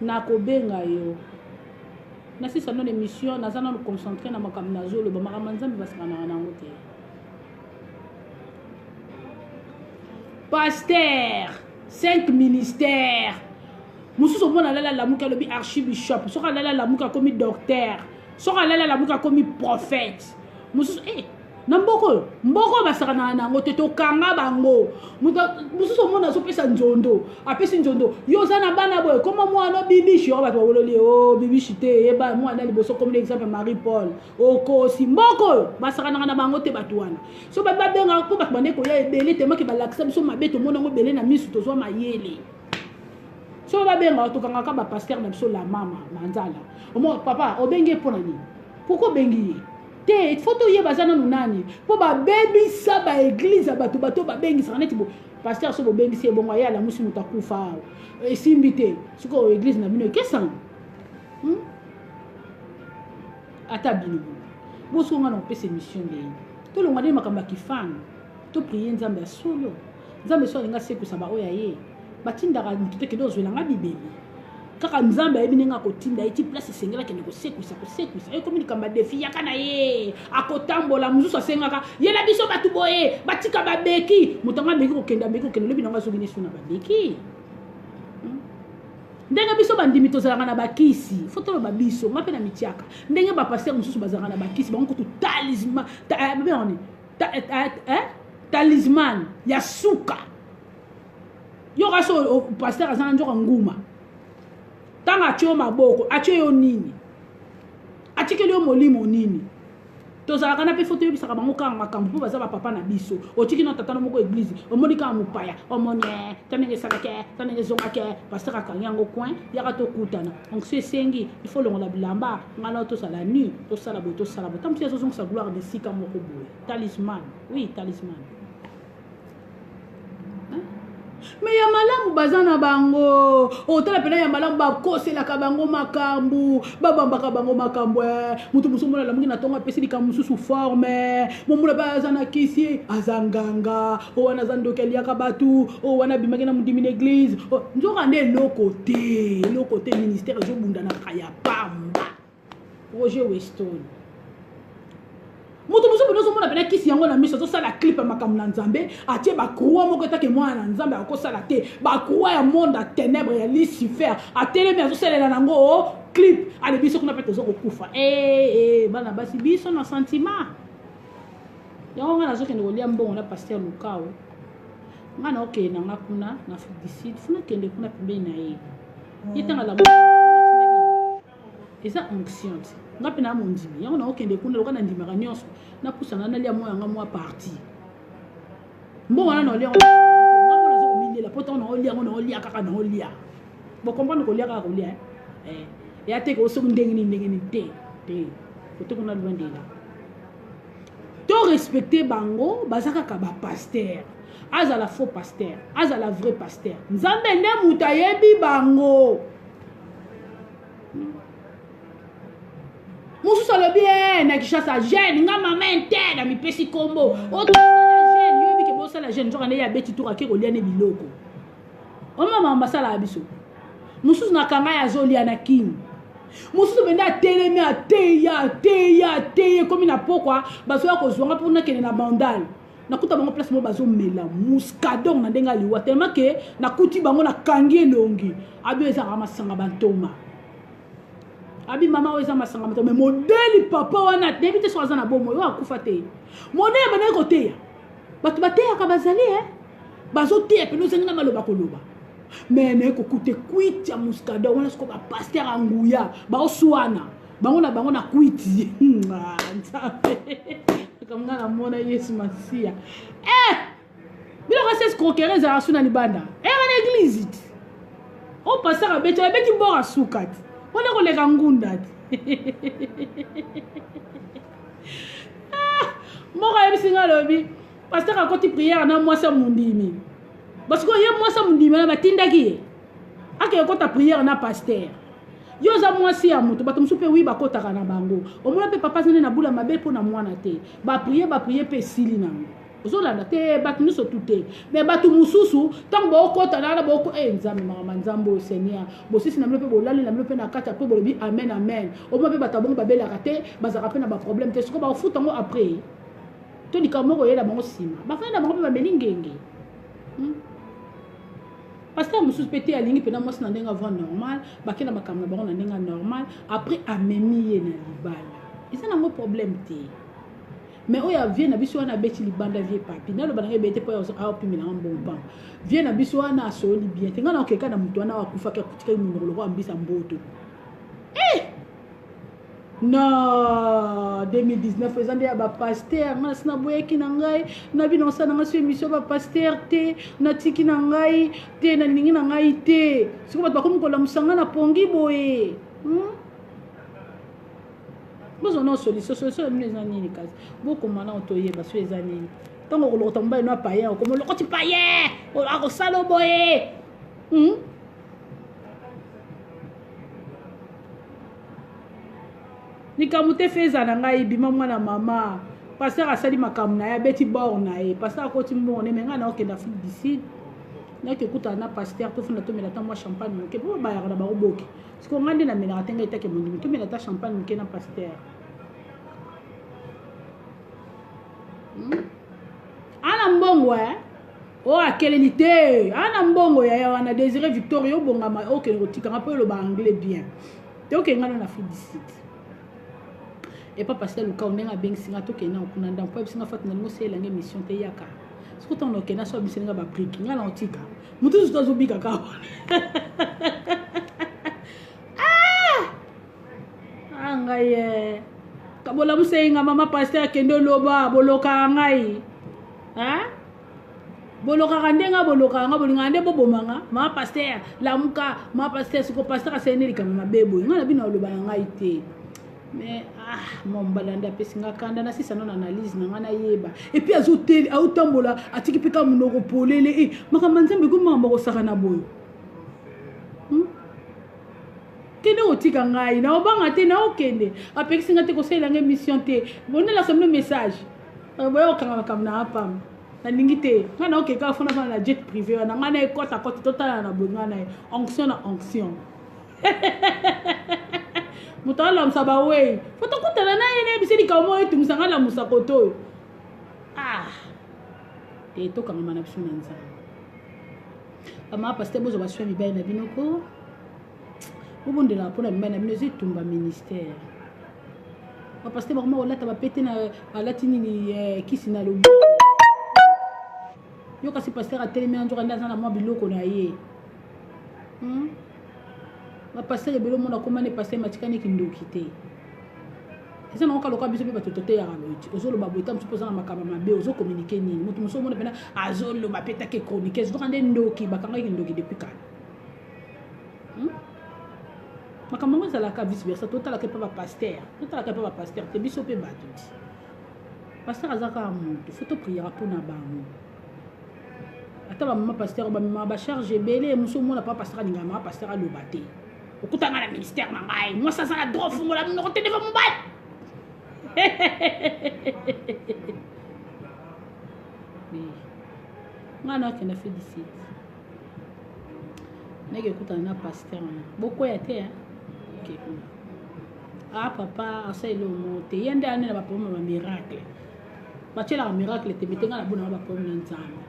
na kobenga yo na 6 non émission nazana no concentrer na makambo nazolo ba makambo nzambe basana na ngo te pasteur 5 ministères mususu mona lala la muka lobi archibishop soka lala la muka komi docteur soka lala la muka komi prophète mususu na mboko basakana nango te tokanga bango mususu mona azopesa nzondo apesi nzondo yo za na bana boye koma mwana bibishi yo bato bololi bibishi te yeba mwana liboso comme l'exemple Marie Paul okosi mboko basakana na bango te bato wana so babenga ko bato bande ko ya ebele te maki balakisa biso mabeto mona ngo bele na misu tozwa mayele so babenga tokanga ka ba pasteur na biso la mama manzala omo papa obenge pona ni pourquoi bengi te foto ye bazana nunani po ba baby sa ba église bato ba bengi sa neti bo pasteur so bo bengi se bongo ya la musi mutakufa esimbite siko église na bino kesa ata bino bo so ngana pese mission de to lo ngade makamba kifana to prier nzambe solo nzambe so nga seku sa ba oya ye batindaka mutute kedo zwelanga bibeli kaka nzambe ayebininga kotinda eti place esengela kende kosekuisa ekomi likamba defi yaka na ye akotambola mususu asengaka ye na biso batu boye batika babeki mutanga beki kokenda lobi nanga soki nesu na babeki ndenge biso bandimi tozalaka na bakisi foto ba biso ngape na mitiaka ndenge ba pasteur mususu bazalaka na bakisi bango kutu talisman ya suka yo kaso pasteur azana njoka nguma tanga atio maboko atio yo nini atikeli yo molimo nini tozalaka na mpe foto oyebisaka bango kaka makambo mpo baza bapapa na biso otiki na tata na moko eglize omoni kaka mopaya omoni ta ndenge esalake ta ndenge ezongake paster akangi yango coin yaka tokutana donc so esengi il faut longola bilamba ngai na tosala nu tosala boye ta mosusu azozongisa gloire de sika moko boye talisman oui talisman mais ya malamu baza na bango otala pena ya malamu bakoselaka bango makambo babambaka bango makambo moto mosusu mona lamungi na tongo apesi likambo mosusu forme momula baza na kisi aza nganga wana aza ndoki aliaka bato wana abimaki na modimi na église nzoka nde eloko te ministère ezobunda na kaya pamba Roger Weston moto mosusu bono mona pena kisi yango na miso azosala clip ya makambo na nzambe atie bakrua moko etake mwana na nzambe akosala te bakrua ya monde ya ténèbre ya Lucifer atelemi azosalela nango clip ale biso kuna mpe tozokokufa bana basi biso na sentiment yango ngai nazokende kolia mbongo na paster Lukao ngai naokende nanga kuna na Afrique du Sud funa kende kuna pembeni na ye yetanga la eza onction te nga mpe na mondimi yango naokende kuna loka na ndimaka nyonso napusana nalia mwa yanga mwa parti mbongo wana naolia nga mpo nazokomilela po ntango naolia yango naolia kaka naolia bokomprendre kolia kaka kolia eya te kosoki ndenge nini te kote kuna loin de là to respecte bango baza kaka bapaster azala faux paster azala vrai paster nzambe nde moto ayebi bango mosusu alobi na Kinshasa jeune nga mama interne mipesi kombo otosala jeune yoyebi ke bosala jeune nzoka nde ya beti tour ake kolia ne biloko omama basala ya biso mosusu na kanga ya zolia na kini mosusu bende atelemi ateye komi na pokwa bazoya kozwanga mpona kende na bandal nakuta bango place mo bazomela muscadon na ndenge aliwa tellement ke nakuti bango nakangi elongi abi ezaka masanga bantoma abi mama oza masanga bantoma mais modeli papa wana debi te so aza na bomo yo akufa te modeli bana koteya bato bateyaka bazali bazoteya pe nozengi na maloba koloba mais ne kokute kwiti ya muscadon wana siko bapaster anguya baoswana bango na bango na kwiti nzambe kamanga na mona Yesu Masia biloko se escroquerie ezala su na libanda wana église ti o pasteur abeti bora suka ti wana koleka ngunda ti moko ayebisi nga alobi pasteur akoti prière na mwasi mondimi parce que ye mwasi mondimi na batindaki ye akeye kota prière na pasteur yo za mwasi ya moto bato mosusu mpe wi bakotaka na bango omona mpe papa zane na bula mabe mpo na mwana te bapriye mpe esili nango ozolanda te bato nyonso tu te mais bato mosusu ntango bookota na boko nzambe makama nzambe o seigneur bosisi na bino mpe bolali na bino mpe na kati mpe bolobi amen amen omona mpe bato ya bongo babelaka te bazalaka mpe na baproblème te siko bakofuta yango après to likambo moko oyela bango nsima bafani na bango mpe bameli ngenge parce que mosusu pete alingi pena mwasi na ndenge avant normal bakenda makambo na bango na ndenge normal après amemi ye na libala eza nango problème te mais oyo avie na biso wana abeti libanda vie papi naloba nange ebete mpo aopimela nga mbomba vie na biso wana asoli bien te nga na okeka na moto wana akufaki akutika minoko loko ambisa mboto na 2019 eza nde ya bapaster nga nasi naboyaki na ngai na bino osala na ngai so émission bapaster te natiki na ngai te na lingi na ngai te siko bato bakomi kolamusa nga na pongi boye bozona solution ya bino eza nini kasi bokoma na otoyeba so eza nini ntango kolokota mobali no apayen okoma olokoti payen akosala boye likambo te feza na ngai bima mwana mama pasteur asali makambo na ye abeti bor na ye pasteur akoti mbongo ne me ngai naokende Afrique du Sud nakekutana na pasteur tofunda tomela ta mwa champagne moke mpo bayaka na bakoboki siko ngai nde namelaka te ngai etake mondimi tomela ta champagne moke na pasteur ana mbongo o akeleli te ana mbongo ya wana Désiré Victoria obongama okende kotikanga mpo eloba anglais bien te okenge na Afrique du Sud et pas passer le cas on est à bien singa to kena okuna ndam po bisinga fat na ngo sela nge mission te yaka siko to no kena so bisinga ba priki ngala otika mutu zo zo bika ka anga ye kabola musenga mama pasteur kendo loba boloka ngai boloka kandenga boloka nga bolinga nde bobomanga mama pasteur lamuka mama pasteur siko pasteur aseneli kama mabebo ngana bino loba ngai te mais mon balanda pesinga kanda na sisa non analyse na ngana yeba et puis azotel autambola atiki pika munoko polele makamba nzambe ko mamba ko saka na boyo kende otika ngai na obanga te na okende apekisinga te ko sela nge mission te bonela somno message boyo kanga makamna apam na ningite ngana okeka fona na jet privé na ngana ekota kota totala na boyo ngana onction na onction mutala msaba we fotokutana naye ne biseli kamo etu musangala musakoto to kama mana biso nanza ama pasteur bozo baswe mibai na binoko ubundela pona mibai na bino zitumba ministère ba pasteur bakoma olata bapete na alatini ni kisi na lobo yo kasi pasteur atelemi anjoka ndaza na mwa biloko na ye ba pasteur ebelo mona komane pasteur matikani kindoki te eza na okaloka biso pe batotote ya kaloti ozoloba boita msupoza na makaba mabe ozo communiquer nini mutu muso mona pena azoloba peta ke chronique zo kande ndoki bakanga kindoki depuis quand makamba ngo zala ka vice versa totala ke pa ba pasteur te biso pe batuti pasteur azaka mutu faut to prier pour na bango ata ba mama pasteur ba mama ba charge belé muso mona pa pasteur ninga ma pasteur aloba te okutanga na ministère na ngai moi ça la droit fungola mnoko te deva mobile ngana kena félicite nege kutana na pasteur boko ya te ok papa asa ilo mote yende ane na ba problème ba miracle bachela miracle te metenga na bona ba problème nzambe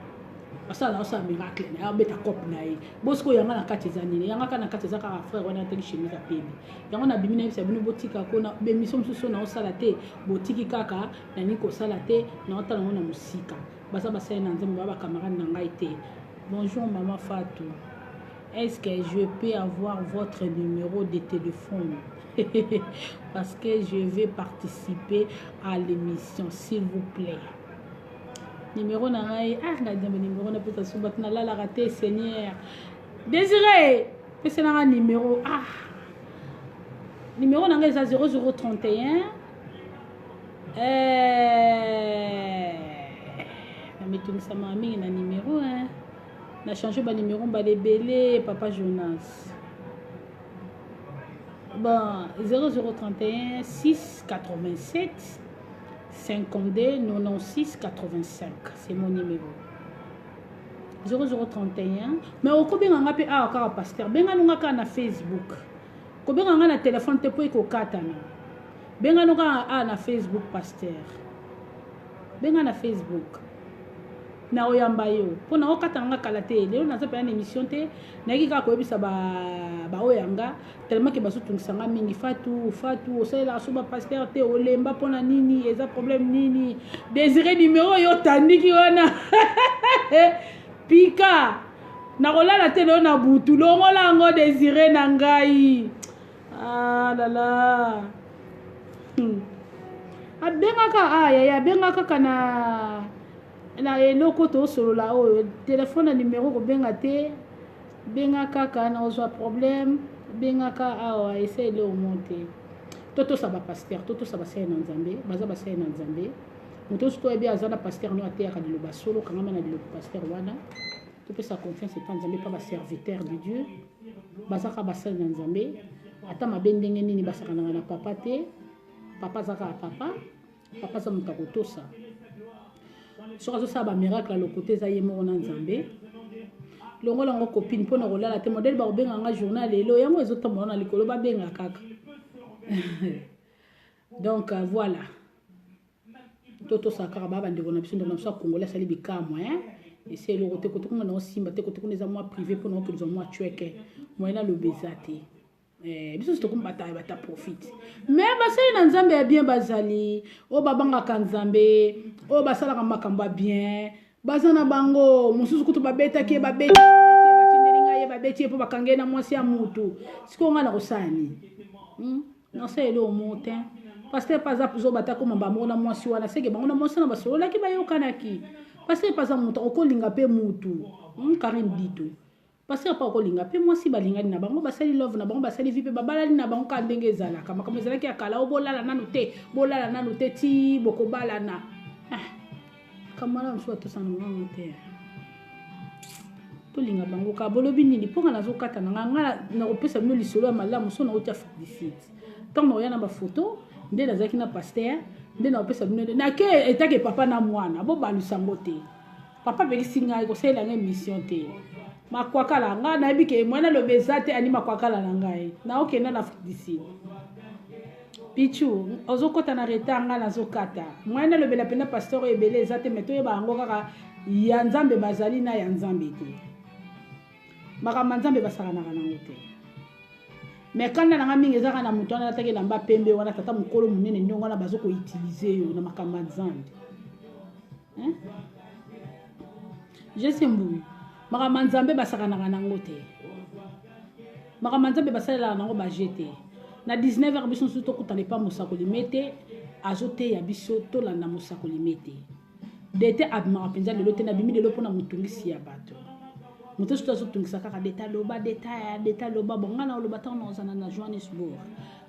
asala osa miracle na abeta cop na ye bosko yanga na kati zanini yanga kana kati zaka frère wana te chimika pebi yango na bimina bisa bino botika kona be mission susu na osala te botiki kaka na niko sala te na otala ngona musika basa basa na nzembo ba camarade na ngai te. Bonjour maman Fatou, est-ce que je peux avoir votre numéro de téléphone parce que je vais participer à l'émission s'il vous plaît. Numéro na ngai numéro na pesa subat na la raté Seigneur Désiré pesa na numéro numéro na ngai 0031 na metumisa mami na numéro na changer ba numéro ba lebele papa Jonas bon 0031 687 52 96 85, c'est mon numéro. 0031. Mais au combien on a appelé à pasteur. Ben on a na Facebook. Combien on a na téléphone te pour katana. Ben on a na Facebook pasteur. Ben on a Facebook. Na oyamba yo. Pona okatanga kalate. Leo na zape une émission te. Na kika ko ebisa ba oyanga tellement que baso tungsanga mingi Fatou osala suba pasteur te olemba pona nini eza problème nini Désiré numéro yo tandiki wana pika na kolala te lo na butu longola ngo Désiré na ngai lala abengaka ya bengaka kana na eloko to solo la o téléphone numéro ko benga te benga kaka na ozwa problème benga ka essaye de monter toto saba pasteur toto saba sey na nzambe baza ba sey na nzambe muto sto ebi azana pasteur no atea ka diloba solo kanga na diloba pasteur wana to pesa confiance pa nzambe pa ba serviteur de Dieu baza ka ba sey na nzambe ata mabendenge nini basaka na papa te papa zaka papa za mutakotosa so kazo saba miracle lo côté za yemo na nzambe longola ngo copine pona kolala te modèle ba obenga nga journal elo yango ezotambola na likolo ba benga kaka donc voilà toto sakara baba ndeko na biso ndo na biso congolais sali bikamwa et c'est le côté côté qu'on a simba te côté qu'on est à moi privé pour nous que nous moi tueke moi na le bezate biso to kumbata bata profite mais basali na nzambe ya bien bazali o babanga ka nzambe o basala ka makamba bien bazana bango mususu kutu babeta ke babeti batindelinga ye babeti po bakangena mwasi ya mutu siko nga na kosani na selo monte pasteur pas za zo bata comme ba mona mwasi wana seke bango na mwasi na basolo la ki ba yokana ki pasteur pas za muto okolinga pe mutu Karim Dito pasteur pas okolinga pe mwasi balingani na bango basali love na bango basali vie pe babalali na bango ka ndenge ezalaka makambo ezalaki akala obolala nanu te ti bokobala na kamala mso atosana mwango te tolinga bango ka bolobi nini mponga nazokata na nga na kopesa bino lisolo ya malamu so na otia félicite ntango naoya na bafoto nde nazalaki na pasteur nde na kopesa bino na ke etake papa na mwana bobalusango te papa pelisi ngai kosalela nga émission te makwakala nga nayebi ke mwana lobi eza te ani makwakala na ngai naokenda na félicite pichu ozokota na retard nga nazokata mwana lobela pena pasteur ebele eza te me toyeba yango kaka ya nzambe bazali na ya nzambe te makambo nzambe basakanaka nango te me kanda nanga mingi ezaka na moto wana nataki elamba pembe wana tata mokolo monene ndenge wana bazokoutilize yo na makambo ya nzambe jese mbui makambo nzambe basakanaka nango te makambo nzambe basalelaka nango baje te na 19h biso nsusu tokutana epa mosakoli mete azoteya biso tolanda mosakoli mete dete abimaka mpenza lelo te na bimi lelo mpona motungisi ya bato moto soto azotungisa kaka deta loba bonga na oloba ntango naozana na Johannesburg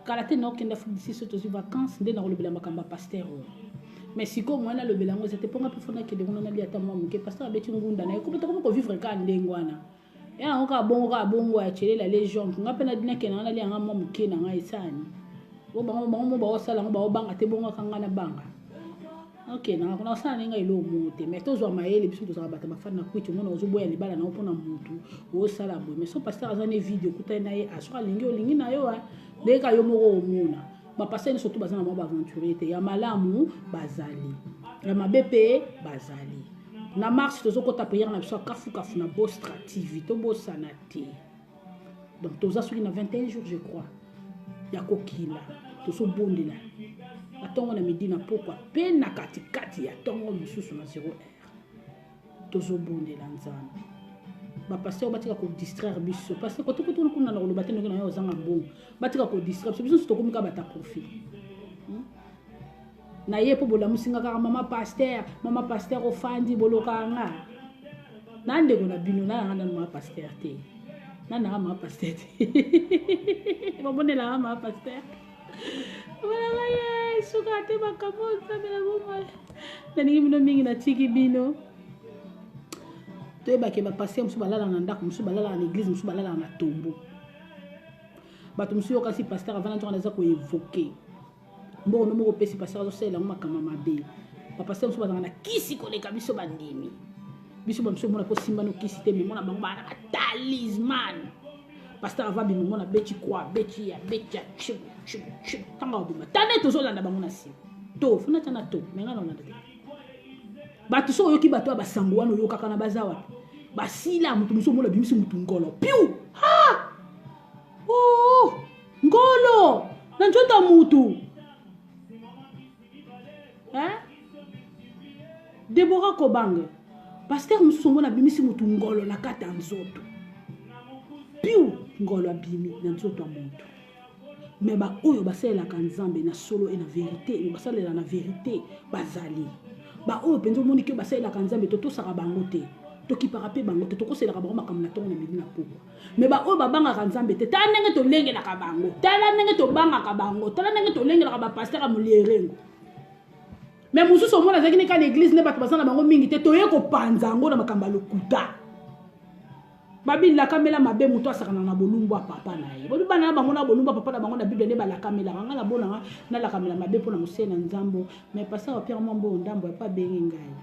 kala te naokende afrique disi so tozwi vacance nde nakolobela makambo ya paster oyo mais sikoyo mwana alobela yango eza te mponga mpe fona kende kuna nalia ata mwa moke paster abeti ngunda na ye kopeta komi kovivre kaka ndenge wana yango kaka bongo ya chelela legionde nga mpe nadinakende nga nalia yanga mwa moke na nga esani bango baosala yango baobanga te bongo kanga na banga ok na osala ndenge elo omo te mais tozwa mayele biso tozala bato bafani na kwiti omona ozoboya libala na yo mpona motu osala boye mais so paster aza ne video okutani na ye asoki alingi olingi na yo ndeka yo moko omona bapaster nyonso to baza na mwa baaventurier te ya malamu bazali ya mabe mpe bazali na mars tozokota priere na biso ya kafukafu na bostrative tobosana te donc toza soki na 21 jours je crois ya kokila tozobondela atongo na midi na pokwa pe na katikati ya tongo mosusu na 0h tozobondela nzambe bapaster batika kodistraire biso parce que tokutuna kuna na koloba te ndenge na yo ozanga mbongo batika kodistraire biso biso tokomika bata profit na ye mpo bolamusinga kaka mama paster ofandi bolokanga na ndeko na bino nananga nanu mama paster te nananga mama paster te babonelanga mama paster balanga ye suka te makambo nzambe na bomoi naningi bino mingi natiki bino toyebake bapaster mosusu balalaka na ndako mosusu balalaka na église mosusu balalaka na tombo bato mosusu yokasi paster avana ntongo naza koevoke mboko no moko pesi paster azosalela yango makambo mabe bapaster mosusu bazanga na kisi koleka biso bandimi biso bamosusu omona mpo simbano kisi te memona bango banaka talisman paster ava bimemona beti kwa beti ya chibu tanga obima tane tozolanda bango na nsima to funa tana to menga na olanda te bato so oyoki bato ya basango wana oyokaka na baza wapi basila moto mosusu omona bimisi motu ngolo piu ha ngolo na nzonda mutu Deborah Kobange paster mosusu omona bimisi motu ngolo na kati ya nzoto piu ngolo abimi na nzoto ya motu me baoyo basalelaka nzambe na solo e na verité basalela na verité bazali baoyo mpenza omoni ke basalelaka nzambe totosaka bango te tokipaka mpe bango te tokoselaka bango makambo na ntongo na medi na pokwa me baoyo babangaka nzambe te tala ndenge tolengelaka bango tala ndenge tobangaka bango tala ndenge tolengelaka bapaster ya molierengo me mosusu omona azalaki neka na église nde bato baza na bango mingi te toye kopanza yango na makambo ya lokuta babilaka mabe moto asakana na bolumbu ya papa na ye bobi bana na bango na bolumbu ya papa na bango na bible nde balakamelaka nga na bonanga nalakamela mabe mpo na mosele na nzambo mais paster wa pierre mwambo ndambo ya pa bengi ngai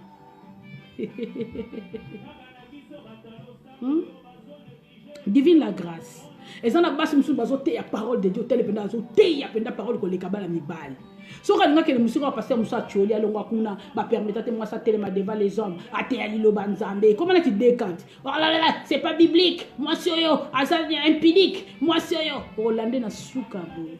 divine la grâce eza na basi mosusu bazoteya parole de dieu tele mpenza azoteya mpenza parole koleka bana mibali soki alingakele mosika ya paster mosusu atioli alongwa kuna bapermeta te mwasi atelema devant les hommes ateya liloba nzambe comment nati décante olalala c'est pas biblique mwasi oyo aza impudique mwasi oyo okolande na suka boye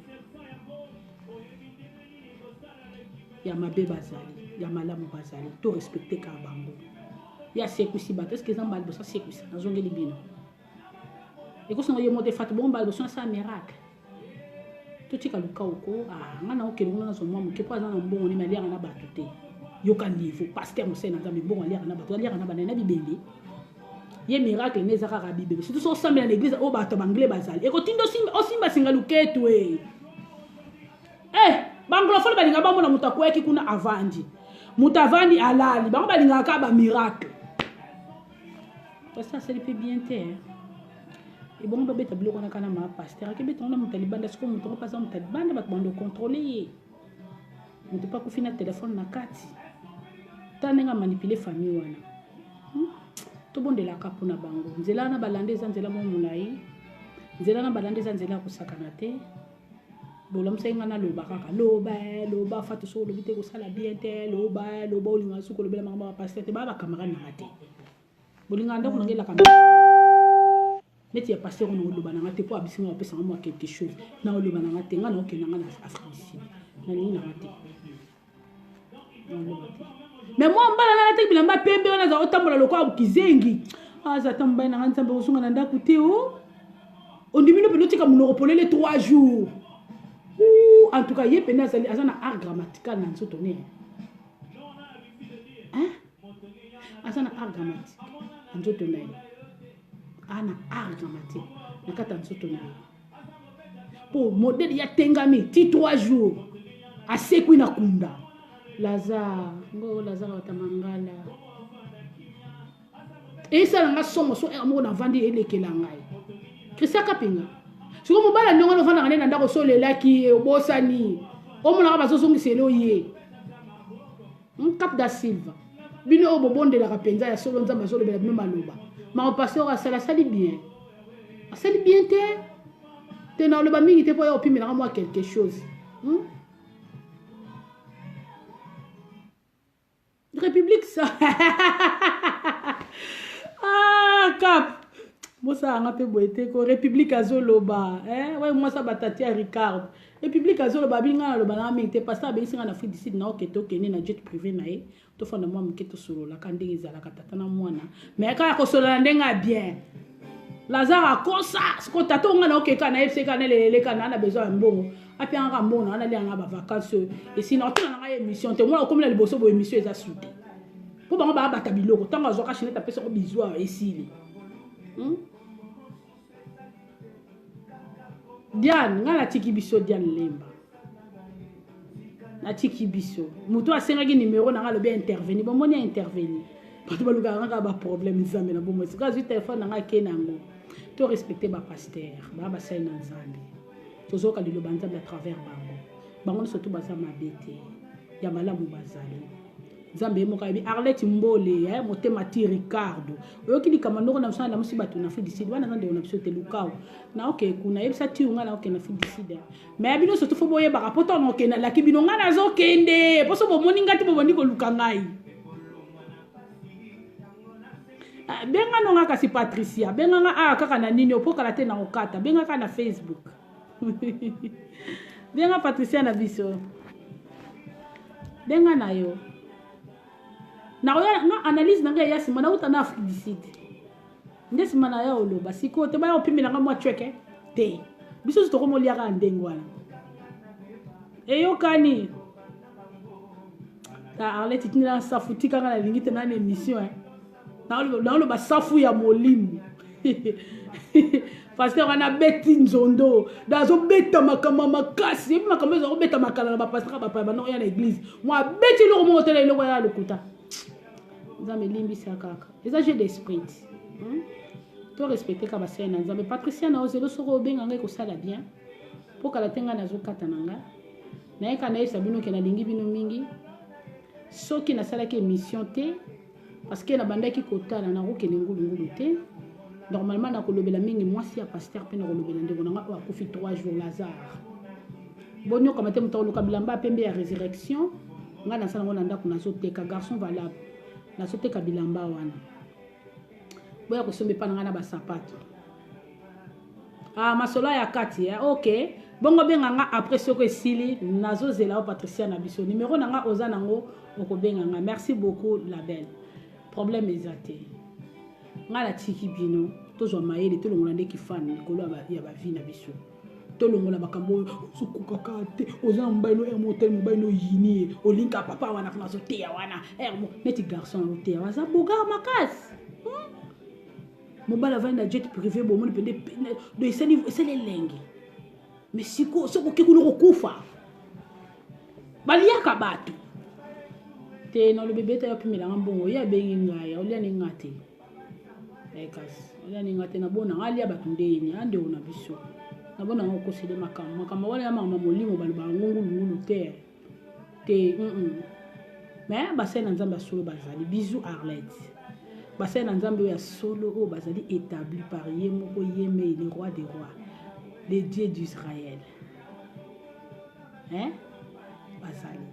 ya mabe bazali ya malamu bazali to respecte ka bango ya sekusi bato est ce que eza mbali bosa sekusi nazongeli bino ekosanga yo mote fatu bongo mbali boso nasala miracle to tika luka oko ngana okele ngana so mwa muke kwa na mbongo ni malia na bato te yoka niveau pasteur mosena nzambe mbongo alia na bato alia na banana bibele ye miracle neza kaka bibele surtout so semble na l'église o bato banglais bazali e kotindo osimba singa luketu banglophone balinga bamona muta kweki kuna avandi mutavandi alali bango balinga ka ba miracle ça c'est le bien terre. Et bon, on va mettre le on a quand même un pasteur qui met on a mon taliban parce qu'on ne pas un taliban va te contrôler. On ne peut pas confiner le téléphone na kati. T'as n'enga manipuler famille wana. Tout bon de la kapuna bango. Nzela na balande zanzela mo mulai. Nzela na balande zanzela ko sakanate. Bolam senga na loba kaka loba fatu so lobite ko sala bien te loba olinga su ko lobela mama pasteur te ba camarade na te. Bolinga ndako ngela kamera. Neti ya pasteur on loba na ngate po abisinga pesa moi quelque chose na loba na ngate ngana okena ngana Afrique du Sud na ni na ngate mais moi mbala na ngate bilamba pembe wana za otambola lokwa kizengi za tamba na ngante mbe osunga na ndako te on dimino pelotika monopole les 3 jours en tout cas ye pena azana art grammatical na nsoto ne azana art grammatical nsoto ne ana art dramatique na kata nsoto na po modèle ya tengami ti 3 jours asekwi na kunda Lazare watamangala esa nga somo so mo na vandi elekela ngai Christian Kapinga siko mobala ndonga no vanda ngane na ndako so lelaki obosani omona ka bazosongiselo ye Cap da Silva bino obobondela ka penza ya solo nzamba solo bela bino maloba ma pasteur asala sali bien te na le ba mingi te po ya opimela moi quelque chose République ça Cap mosa nga pe boete ko République azoloba ouais moi ça batati à Ricardo République azoloba binga na loba na mingi te pasteur be singa na Afrique du Sud na oketo kene na jet privé na ye to fanda moi mketo solo la kandingi zala katata na mwana mais ka ko solo na ndenga bien Lazare akosa ko tato nga na okeka na FC kana lele kana na besoin mbongo api anga mbongo ana li anga ba vacances et sinon to na nga émission te moi comme la liboso bo émission eza soute po bango ba bata biloko tango azoka chine ta pesa ko bizwa esili Diane nga na tiki biso Diane Lemba na tiki biso muto asengaki numéro na nga le bien intervenir bon moni intervenir parce que baluka nga ba problème nzambe na bomo sika zu téléphone nga kenango to respecter ba pasteur ba sai na nzambe tozoka lilo banzambe à travers bango surtout baza mabete ya malamu bazali nzambe moka bi Arlette Mbole motema ti Ricardo oyoki likamando na msana na musibatu na Afrique du Sud wana nande ona biso te lukao na okay kuna yebisa ti unga na okay na Afrique du Sud mais bino surtout fo boye ba rapporto na okay na la kibino nga na zo kende poso bo moni ngati bo boni ko lukangai benga no nga kasi Patricia benga nga kaka na nini opoka la te na okata benga ka na Facebook benga Patricia na biso benga na yo na oya nga analyse na nga ya sima na uta na Afrique du Sud ndesi mana ya oloba siko te ba opimela nga mwa chweke te biso to ko molia ka ndengwana eyo kani ta Arlette tinila safutika nga na lingite na émission na lo ba safu ya molimu pasteur ana beti nzondo dazo beta makama makasi makama zo beta makala na ba pasteur ba pa ba no ya na église moi beti lo mo tele lo ya lokuta nzambe limbisa kaka eza jeu d'esprit to respecter ka ba sena nzambe Patricia na ozelo soko benga ngai ko sala bien po kala tenga na zo kata nanga na eka na esa bino ke na lingi bino mingi soki na sala ke émission te parce que na bandaki kotala na roke ngulu te normalement na kolobela mingi mwasi ya pasteur pe na kolobela ndeko na nga akufi 3 jours Lazare bonyo kama te mutalo kabilamba pembe ya résurrection nga na sala ngona ndako na zoteka garçon valable na zoteka bilamba wana boya kosombe pa nga na ba sapato masolo ya kati OK bongo benga nga après soko esili nazo zela o Patricia na biso numéro na nga oza nango okobenga nga merci beaucoup la belle problème ezate nga la tiki bino tozwa mayele to longola ndeki fan likolo ya ba vie na biso tolongola makambo sukukaka te oza mbaino motel mbaino yini olinka papa wana kuna so te wana neti garçon te waza bogar makasi mobala vanda jet privé bo mon pende do esali lengi mais siko soko kikuno kufa baliaka batu te no le bébé ta yopimela ngambongo ya bengi ngaya olia ni ngate kasi olia ni ngate na bona ngalia batu ndeni ande ona biso na bona ngoko sele makamba wala ya mama molimo bali bangungu ngulu te mais basena nzamba solo bazali bisous Arlette basena nzamba ya solo o bazali établi par Yemoko Yeme le roi des rois le dieu d'Israël bazali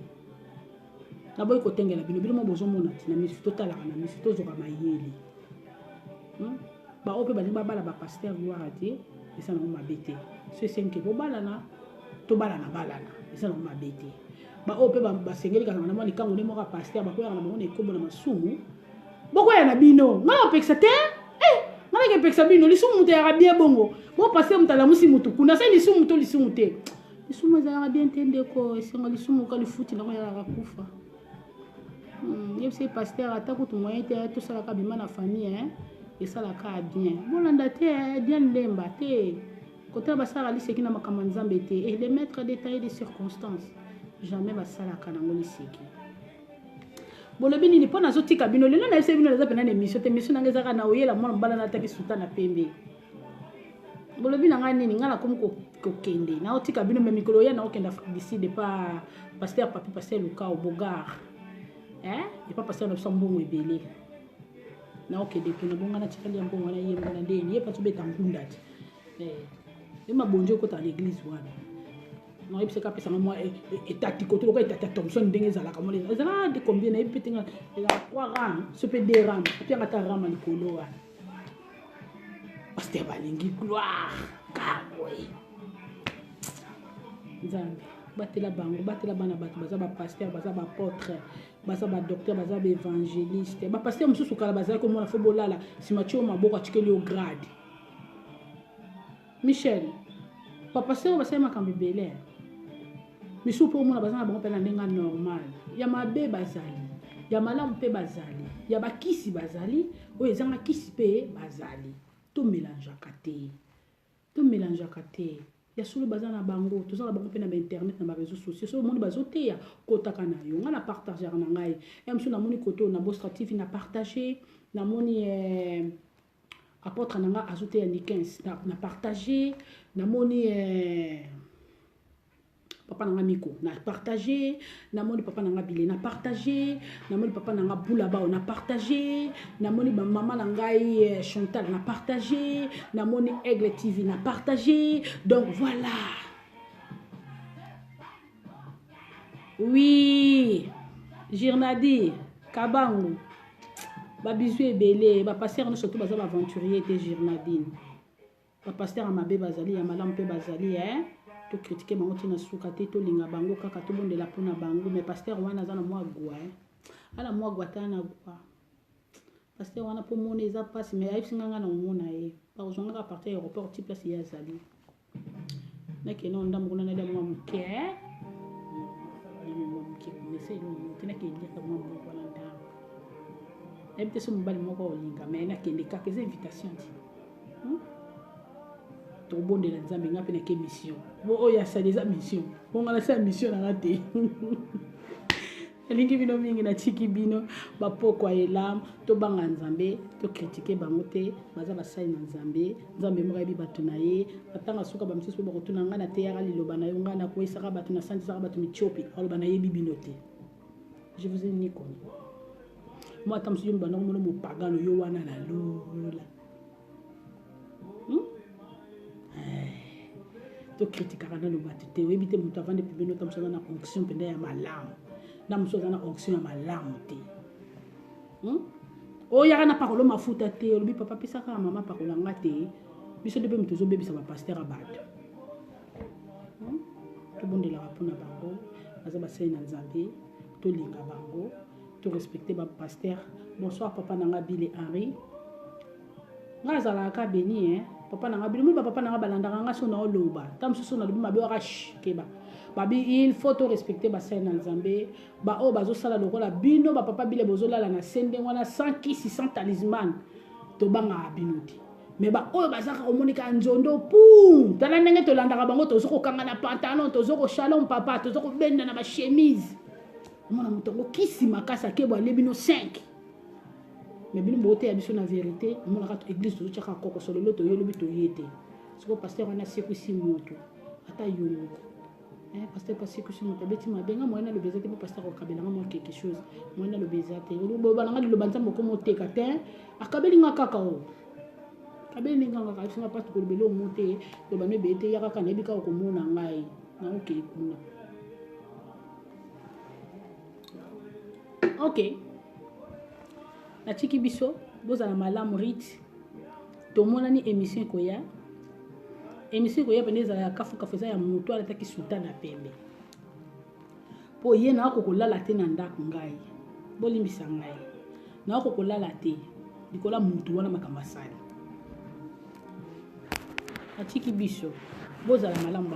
na boy ko tengela bino mo bozo mona tina misu totala na misu tozoka mayeli ba ope bali babala ba pasteur gloire à Dieu esa na mabete ce senke bo balana to balana esa na mabete ba ope ba sengeli kana na mali kango ne mo ka pasteur ba ko ya na mo ne kombo na masumu boko ya na bino ngala peksa te ngala ke peksa bino lisumu te ya bien bongo bo pasteur mutala musi mutu kuna sa lisumu to lisumu te lisumu za bien tende ko esenga lisumu ka lifuti na ko ya kufa yebse pasteur atako to moyen te to sala ka bima na famille et ça la ka bien bolanda te bien lemba te côté basala liseki na makambo nzambe te et les maîtres détaillés des circonstances jamais basala ka nango liseki bolobi nini pona zotika bino lelo na yebse bino za pena émission te mission nanga ezaka na oyela mwana mbala na taki sultana pembe bolobi nanga nini ngala komo ko kende na otika bino me mikolo ya na okenda d'ici de pas pasteur papi pasteur Luka au Bogar et pas pasteur na sambongo ebele na okende pena bonga na tikali ya mbongo na yemba na ndeni yepa tubeta ngunda ema bonjo ko ta l'église wana no yebse ka pesa moi etati ko to ko etati Thompson ndenge ezala ka mole ezala de combien na epetinga la 3 ram ce peut des ram puis ngata ram ni kolo wa pasteur balingi gloire kaboy nzambe batela bana batu baza ba pasteur baza ba apôtre baza ba docteur baza ba évangéliste ba pasteur mususu kala baza ko mona fo bolala simatio maboko atikeli au grade Michel papa pasteur baza makambi belé misu po mona baza na bango pena ndenga normal ya mabe bazali ya malamu pe bazali ya bakisi bazali o ezanga kisi pe bazali to mélangeaka te ya solo bazana bango tozala bango pe na internet na ba réseaux sociaux so moni bazoteya kotaka na yo nga na partager na ngai emso na moni koto na Bostra TV na partager na moni apôtre nanga azoteya ni 15 na partager na moni papa nanga miko na partager na moni papa nanga bile na partager na moni papa nanga bula bao na partager na moni ba mama nanga Chantal na partager na moni Aigle TV na partager donc voilà oui Girnadi Kabango ba bisu ebele ba pasteur no surtout baza ba aventurier te Girnadine ba pasteur amabe bazali ya malamu pe bazali to critiquer bango tina suka te to linga bango kaka to bondela pona bango mais pasteur wana za na mwa gwa ala mwa gwa ta na gwa pasteur wana po mona eza passe mais ayip singa na mona par zonga ka partir aéroport ti place ya zali na ke no ndambo na nda mwa muke mais c'est non tina ke ndi ka mwa mwa wana nda ebite so mbali moko olinga mais na ke ndi ka keze invitation ti to bondela nzambe nga pe na ke mission bo oya sa des mission bonga la sa mission na rate elingi bino mingi na tiki bino ba pokwa elam to banga nzambe to critiquer bango te baza basai na nzambe mo yebi batu na ye atanga suka ba misusu ba kotuna nga na te ya liloba na yo nga na ko isaka batu na santi saka batu michopi aloba na yebi bino te je vous ai ni connu moi tam su yomba na mo mo pagano yo wana na lola to critique kana no batite webite mutu avande pibeno tam sona na onction penda ya malamu na musoza na onction ya malamu te o ya na parolo mafuta te olobi papa pesa ka mama pakola ngate biso de bem tozo bebisa ba pasteur abatu to bondela rapona bango baza basai na nzambe to linga bango to respecter ba pasteur bonsoir papa nanga Bile Henri ngazala ka béni papa nanga bino ba papa nanga balandaka nga so na oloba tam so na lobi mabe waka keba babi il faut to respecter ba sai na Nzambe ba o bazo sala lokola bino ba papa bile bozolala na sende wana 100 kisi 100 talisman to banga binuti mais ba oyo bazaka omonika nzondo pou tala ndenge to landaka bango to zoko kanga na pantalon to zoko shalom papa to zoko benda na ba chemise mona mutongo kisi makasa kebo lebino 5 mais bino bote ya biso na vérité mona ka église to chaka koko solo loto yo lobi to yete siko pasteur wana sekusi moto ata yo pasteur pas sekusi moto beti mabenga moyena le bezate po pasteur okabela nga quelque chose moyena le bezate bo bana nga lo banza moko moteka te akabeli nga kaka o kabeli nga kaka singa pas ko belo mote to bano bete ya kaka nebi ka ko mona ngai na okay kuna okay na chiki biso bozala malamu rit to mona ni émission koya pendeza ya kafu eza ya mutu ala taki sultana pembe po ye na ko kolala te na ndako ngai bolimbisa ngai na ko kolala te likola mutu wana makamba sali na chiki biso bozala malamu